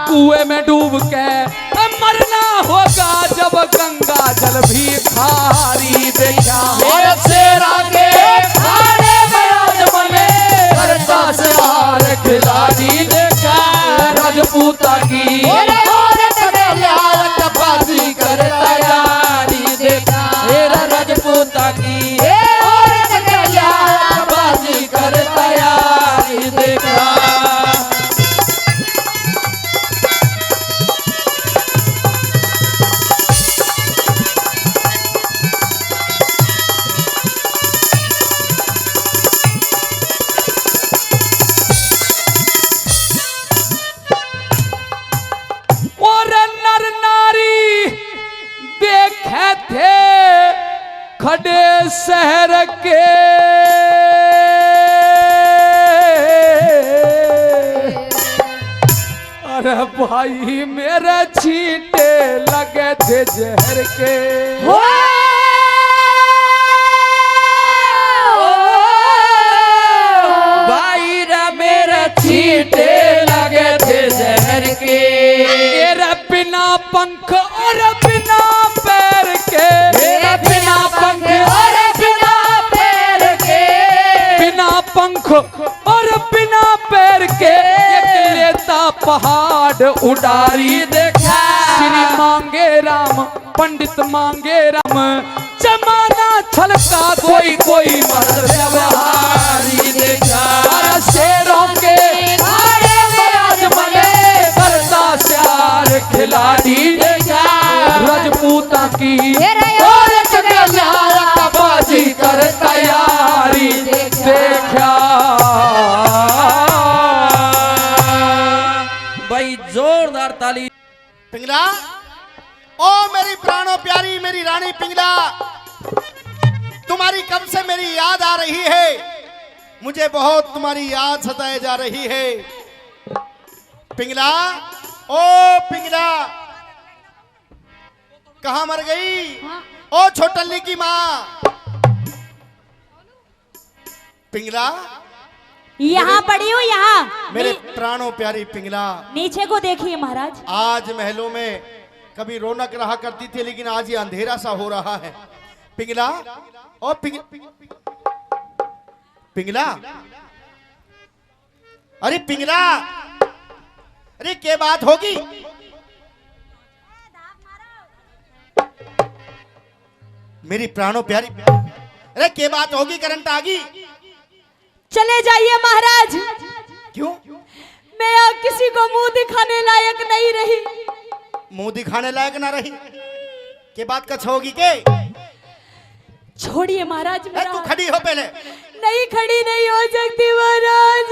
कुएं में डूब के मरना होगा जब गंगा जल भी खारी देखा मेरे शेरा के खाने में आज बने करता से हार खिलाड़ी देखा राजपूता की औरत के लायक बाजी कर तैयारी देखा मेरा राजपूता की औरत के लायक बाजी कर तैयारी देखा और नर नारी देखे थे खड़े शहर के अरे भाई मेरे छींटे लगे थे जहर के भाई रा मेरे छींटे लगे थे जहर के मेरा बिना पंख और बिना पैर के मेरा बिना पंख और बिना पैर के बिना पंख और बिना पैर के एक लेता पहाड़ उडारी देखा श्री मांगे राम पंडित मांगे राम जमाना छलका कोई कोई मर्द व्यवहारी देखा शेरों के आड़े में आज बने करता प्यार खिलाड़ी देखा रजपूता की औरत के लायक बाजी कर तैयारी देखा भाई जोरदार ताली पिंगला ओ मेरी प्राणों प्यारी मेरी रानी पिंगला तुम्हारी कब से मेरी याद आ रही है मुझे बहुत तुम्हारी याद सताए जा रही है पिंगला ओ पिंगला कहां मर गई ओ छोटल्ली की माँ पिंगला यहाँ पड़ी हूँ यहाँ मेरे प्राणों प्यारी पिंगला नीचे को देखिए महाराज। आज महलों में कभी रौनक रहा करती थी लेकिन आज ये अंधेरा सा हो रहा है पिंगला ओ पिंगला अरे पिंगला अरे क्या बात होगी मेरी प्राणों प्यारी अरे क्या बात होगी करंट आ गई चले जाइए महाराज। क्यों मैं अब किसी को मुंह दिखाने लायक नहीं रही। मुंह दिखाने लायक ना रही के बात कछ होगी के छोड़िए महाराज मेरा। तू खड़ी हो पहले नहीं खड़ी नहीं हो सकती महाराज।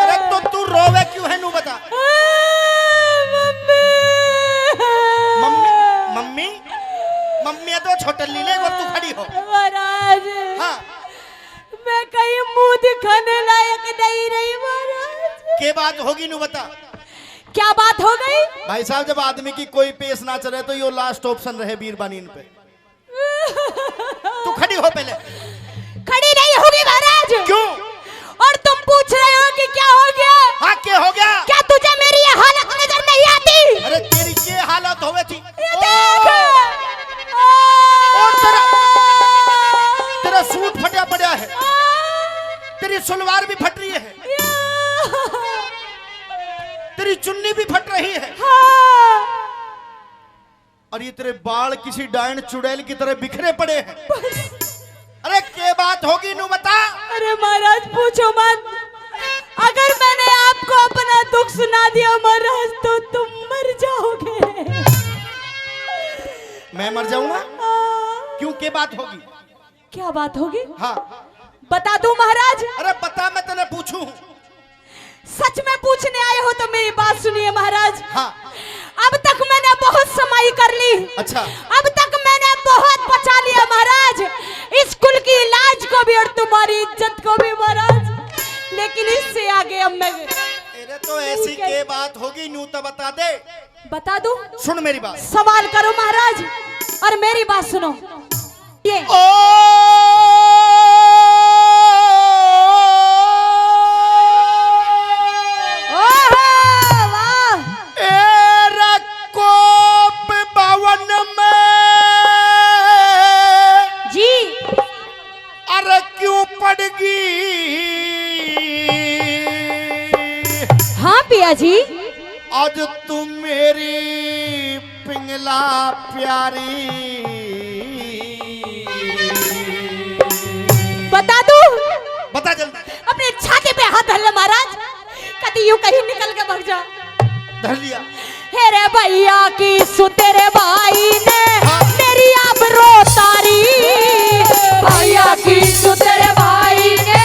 अरे तो तू रोवे क्यों है नू बता मम्मी गो छोटे लीले गो तू खड़ी हो। महाराज हाँ मैं कहीं मुंह दिखाने लायक नहीं रही महाराज। के बात होगी नू बता। क्या बात हो गई? भाई साहब जब आदमी की कोई पेश ना चले तो यो लास्ट ऑप्शन रहे बीरबानीन पे। तू खड़ी हो पहले। खड़ी नहीं होगी महाराज। क्यों? और तुम पूछ रहे हो कि क्या हो गया? हाँ क्या हो गया? क्या तुझे मेरी ये हालत नजर नहीं आती? अरे तेरी ये हालत होवे थी। और तेरा सूट फटा पड़ा है, तेरी सलवार भी फट रही है, तेरी चुन्नी भी फट रही है, और ये तेरे बाल किसी डायन चुड़ैल की तरह बिखरे पड़े हैं। अरे क्या बात होगी नू बता। अरे महाराज पूछो मत। अगर मैंने आपको अपना दुख सुना दिया महाराज तो तुम मर जाओगे। मैं मर जाऊंगा? क्यों क्या बात होगी? क्या बात होगी? हाँ बता दूं महाराज? अरे बता, मैं तेने पूछूं। सच में पूछने आए हो तो मेरी बात सुनिए महाराज। हाँ अब तक मैंने बहुत समाई कर ली। अच्छा। अब तक मैंने बहुत बचा लिया महाराज, इस कुल की लाज को भी और तुम्हारी इज्जत को भी महाराज, लेकिन इससे आगे अब मैं। अरे तो ऐसी के बात होगी नू तो बता दे। बता दूं? सुन मेरी बात। सवाल करो महाराज और मेरी बात सुनो। ये पिया जी आज तुम मेरी पिंगला प्यारी। बता दूं? बता जल्दी। अपने छाती पे हाथ धर ले महाराज, कभी यूं कहीं निकल के भाग जा। धर लिया। हे रे भैया की सु तेरे भाई ने मेरी आबरू तारी। भैया की सु तेरे भाई ने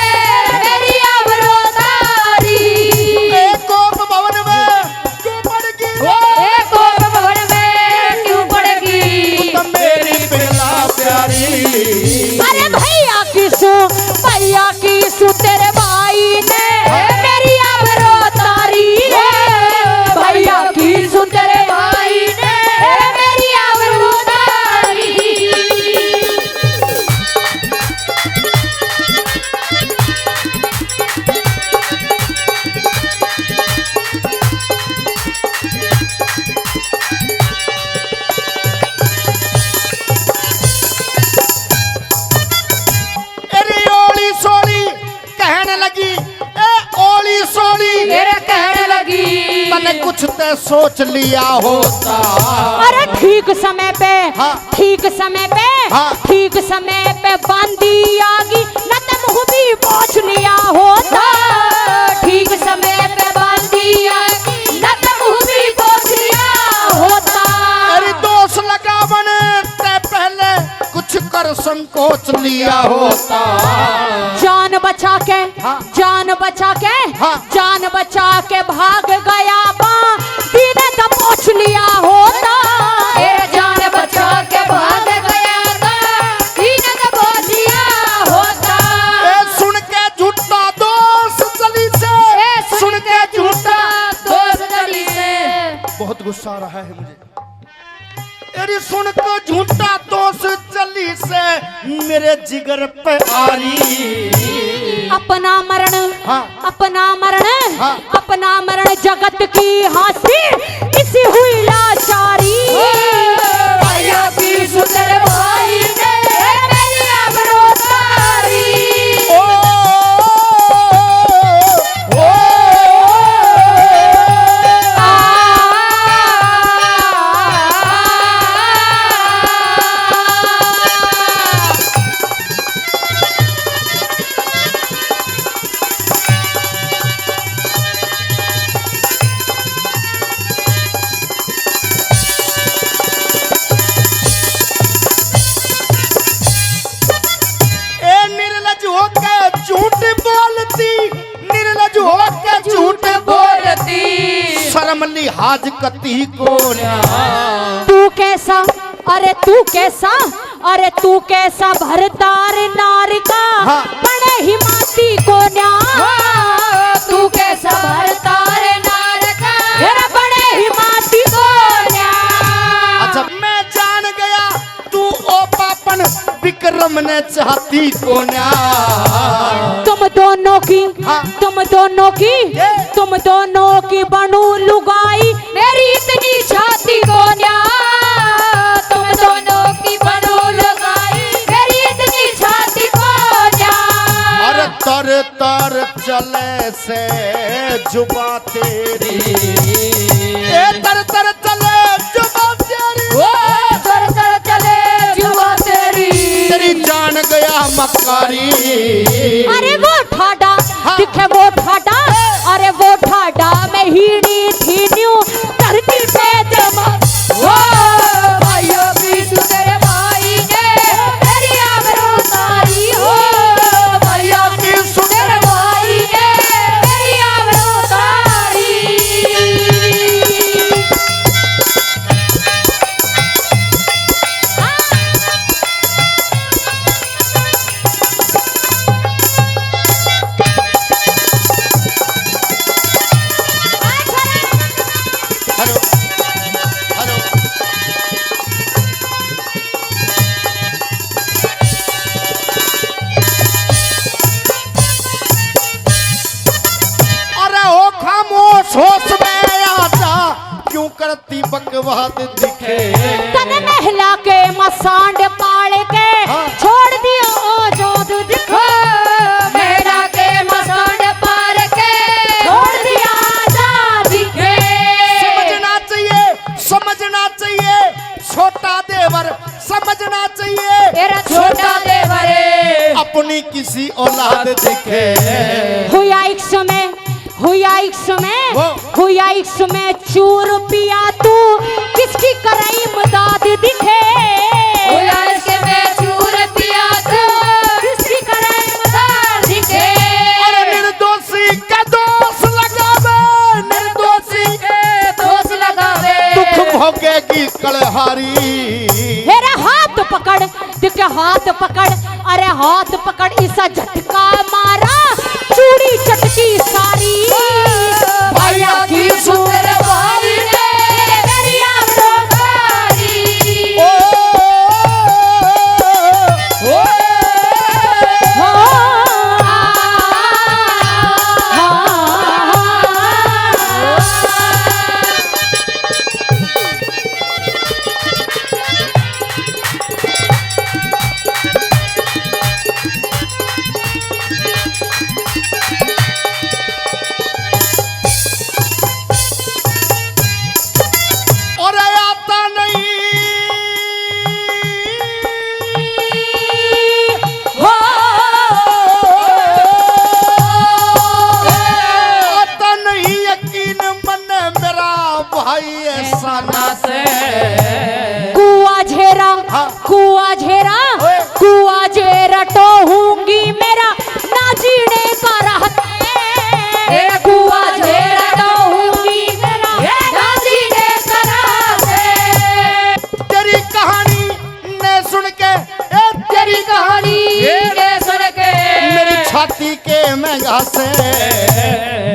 मेरी आबरू तारी। एक कोप भवन में क्यों पड़गी? एक कोप भवन में क्यों पड़गी? तुम मेरी पिंगला प्यारी। अरे भैया की सु तेरे भाई ने मेरी आबरू तारी। भैया की सु तेरे भाई ने मेरी आबरू तारी। अरे ओली सोली कहने लगी, ए ओली सोली कहने लगी मैंने कुछ तो सोच लिया होता। अरे ठीक समय पे, हाँ। ठीक समय पे, हाँ। ठीक समय पे बांधी आगी न तो मुँह भी पोंछ लिया होता। ठीक समय पे बांधी आगी न तो मुँह भी पोंछ लिया होता। अरे दोष लगावन ते पहले कुछ कर संकोच लिया होता। जान बचा के, हाँ। जान बचा के, हाँ। जान बचा के भाग गया बांधी ने तो पोंछ लिया होता। जान बचा के भाग गया बांधी ने तो पोंछ लिया होता। ए सुन के झूठा दोष चली से, सुन के झूठा दोस्त गली से। बहुत गुस्सा आ रहा है मुझे। अरे सुन के झूठा दोष चली से मेरे जिगर पे आरी। अपना मरण, हाँ। अपना मरण, हाँ। अपना मरण जगत की हंसी इसी हुई लाचारी। भैया की सुंदर भाई ने मेरी आबरू तारी। ओ, ओ, जन्म लिहाज कती को न्या। तू कैसा, अरे तू कैसा, अरे तू कैसा भरतार नार का हाँ। बड़े ही माती को न्या। तू कैसा भरतार नार का मेरा बड़े ही माती को न्या। अच्छा मैं जान गया तू ओ पापन विक्रम ने चाहती को न्या। तुम दोनों की, हाँ। तुम दोनों की, ये। तुम दोनों की बनू लुगाई मेरी इतनी छाती को न्या। तुम दोनों की बनू लुगाई मेरी इतनी छाती को न्या। अरे तर तर चले से जुबा तेरी, ए तर तर चले जुबा तेरी, तर तर चले जुआ तेरी। तेरी जान गया मकारी। अरे वो ठाडा, हाँ। दिखे वो ठाडा, अरे वो ठाडा में हीड़ी थी न्यू धरती पे जमा। ओ भाइयों की सुंदर भाई ने मेरी आबरू तारी। हो भाइयों की सुंदर भाई ने मेरी आबरू तारी। हेलो हेलो अरे हो खामोश होश में आजा, क्यों करती बकवाद दिखे। तन महला के मसांड पाड़ के हाँ। छोड़ दिया आजाद दिखो। महला के मसांड पाड़ के छोड़ दिया आजाद दिखे। समझना चाहिए, समझना चाहिए छोटा देवर, समझना चाहिए तेरा छोटा देवरे अपनी किसी औलाद दिखे। हुआ एक समय, हुआ एक समय, वो। हुआ एक समय चूर पिया तू किसकी कराई मदद दिखे। हुआ एक समय चूर पिया तू किसकी कराई मदद दिखे। अरे निर्दोषी का दोष लगावे, निर्दोषी के दोष लगावे दुख भोगेगी कलहारी। मेरा हाथ पकड़, दिखे हाथ पकड़, अरे हाथ पकड़ इसा झटका मारा चूड़ी चटकी सारी। भैया की सुंदर भाई ने मेरी आबरू तारी। ओ, हो, और आता नहीं हो, आता नहीं यकीन मन मेरा भाई ऐसा ना से। कुआ झेरा, हाँ। कुआ झेरा, ओए। कुआ झेरा टोहूंगी मेरा ना जीने का रहता। कुआ झेरा टोहूंगी मेरा ना जीने का रहता। तेरी कहानी ने सुन के, ए तेरी कहानी ने सुन के मेरी छाती के महंगा से।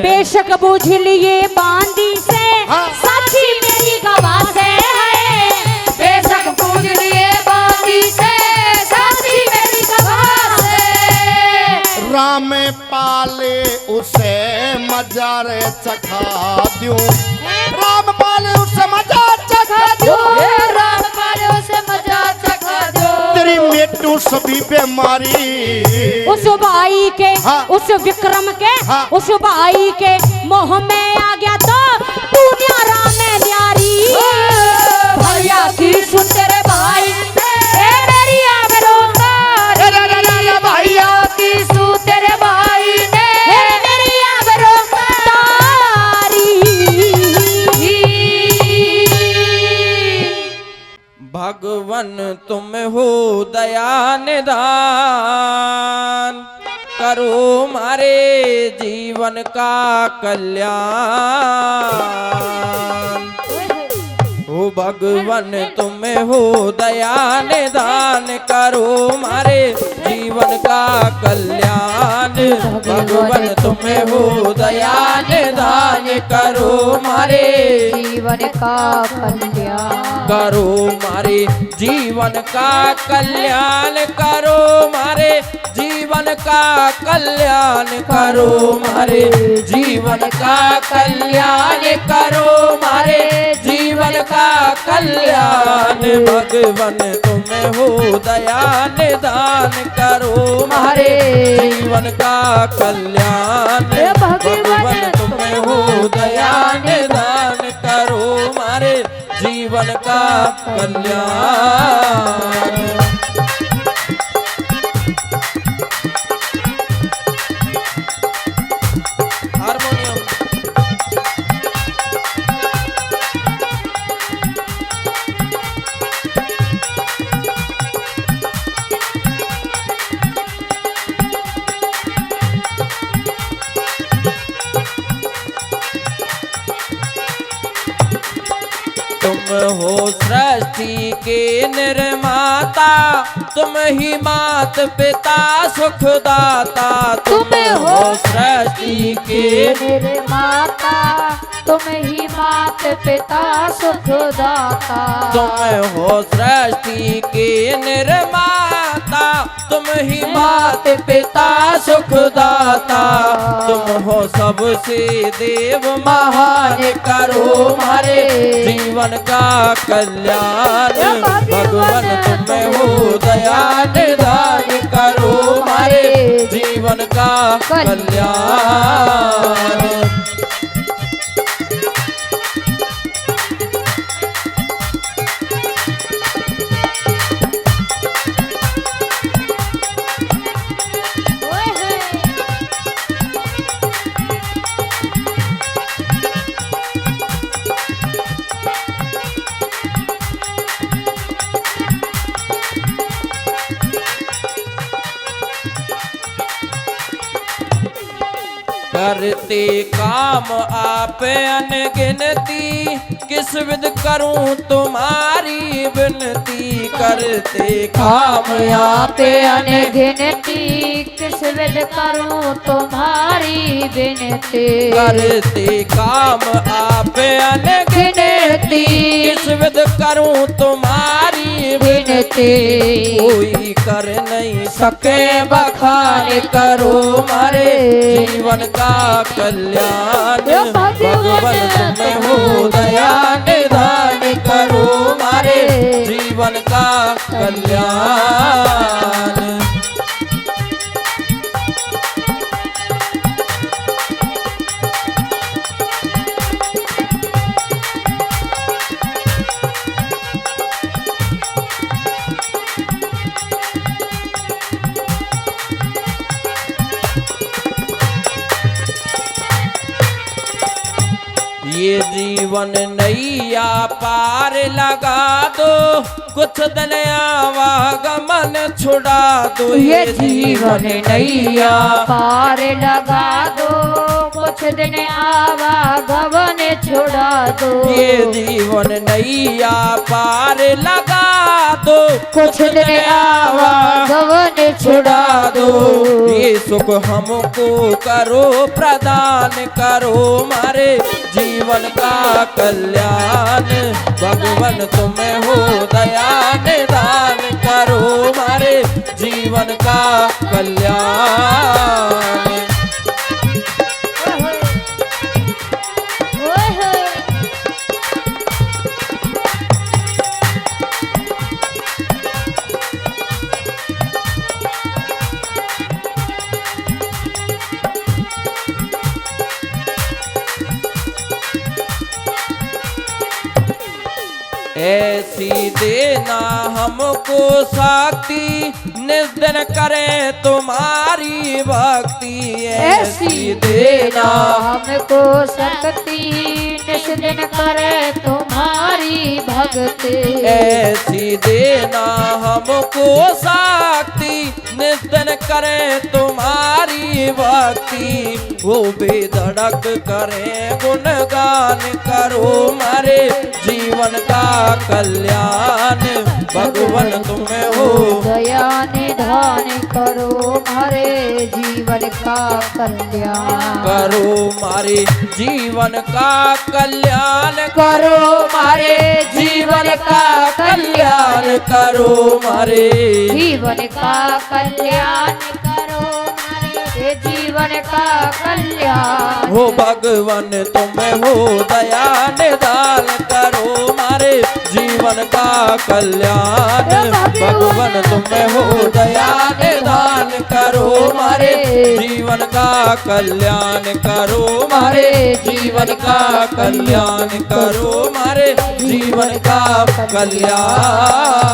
बेशक बुझ लिए बांदी से हाँ। साथी मेरी गवाह से है। बेशक बुझ लिए बांदी से साथी मेरी गवाह से। राम पाले उसे मजार चखा दूं, राम पाले उसे मजार चखा दूं। राम पालो से मजा चखा दो। तेरी मेटू सभी बीमारी। उस भाई के, हाँ। उस विक्रम के, हाँ। उस भाई के मोह में आ गया तो तू न्यारा में न्यारी। भैया की सुंदर भाई ए मेरी आबरू तारी। भैया की सुंदर भाई ने ए मेरी आबरू तारी। भगवन तुम हो दया निधान, करो मारे जीवन का कल्याण। हो भगवन तुम हो दया निदान करो मारे जीवन का कल्याण। भगवन तुम हो दया निदान करो मारे जीवन का कल्याण करो मारे जीवन का कल्याण करो मारे जीवन का कल्याण करो मारे जीवन का कल्याण करो मारे जीवन का कल्याण। भगवन तुम हो दया निदान करो मारे जीवन का कल्याण। भगवन तुम हो दया निदान करो मारे जीवन का कल्याण। हारमोनियम तुम हो सृष्टि के निर्माता तुम ही मात पिता सुखदाता। तुम हो सृष्टि के निर्माता तुम ही मात पिता सुखदाता। तुम हो सृष्टि के निर्माता तुम ही मात पिता सुखदाता। तुम हो सबसे देव महान करो मारे जीवन का कल्याण। भगवन तुम हो दया निदान करो मारे जीवन का कल्याण। करते काम आप अनगिनती किस विध करूं तुम्हारी विनती। करते काम आप अनगिनती किस विध करूं तुम्हारी विनती। करते काम आप अनगिनती किस विध करूं तुम्हारी विनती। कोई कर नहीं सके बखान करो मारे जीवन का कल्याण। भगवन तुम हो दया निदान करो मारे जीवन का कल्याण। ये जीवन नैया पार लगा दो कुछ दिन आवागमन छुड़ा दो। ये जीवन नैया पार लगा दो कुछ दिन आवागमन छुड़ा दो। ये जीवन नैया पार लगा दो कुछ दिन आवागमन छुड़ा दो। ये सुख हमको करो प्रदान करो मारे जीवन का कल्याण। भगवन तुम हो दया निदान करो मारे जीवन का कल्याण। ऐसी देना हमको शक्ति निस्दिन करें तुम्हारी भक्ति। ऐसी देना हमको शक्ति निस्दिन करे तुम्हारी भक्ति। ऐसी देना हमको शक्ति निस्दिन करें तुम्हारी भक्ति वो बेधड़क करें गुणगान करो मारे जीवन का कल्याण भगवान तुम्हें हो दया निधान करो मारे जीवन का कल्याण करो मारे जीवन का कल्याण करो मारे जीवन का कल्याण करो मारे जीवन का कल्याण करो मारे जीवन का कल्याण हो भगवान तुम्हें हो दया निदान करो मारे जीवन का कल्याण भगवान तुम्हें हो दया निदान करो मारे जीवन का कल्याण करो मारे जीवन का कल्याण करो मारे जीवन का कल्याण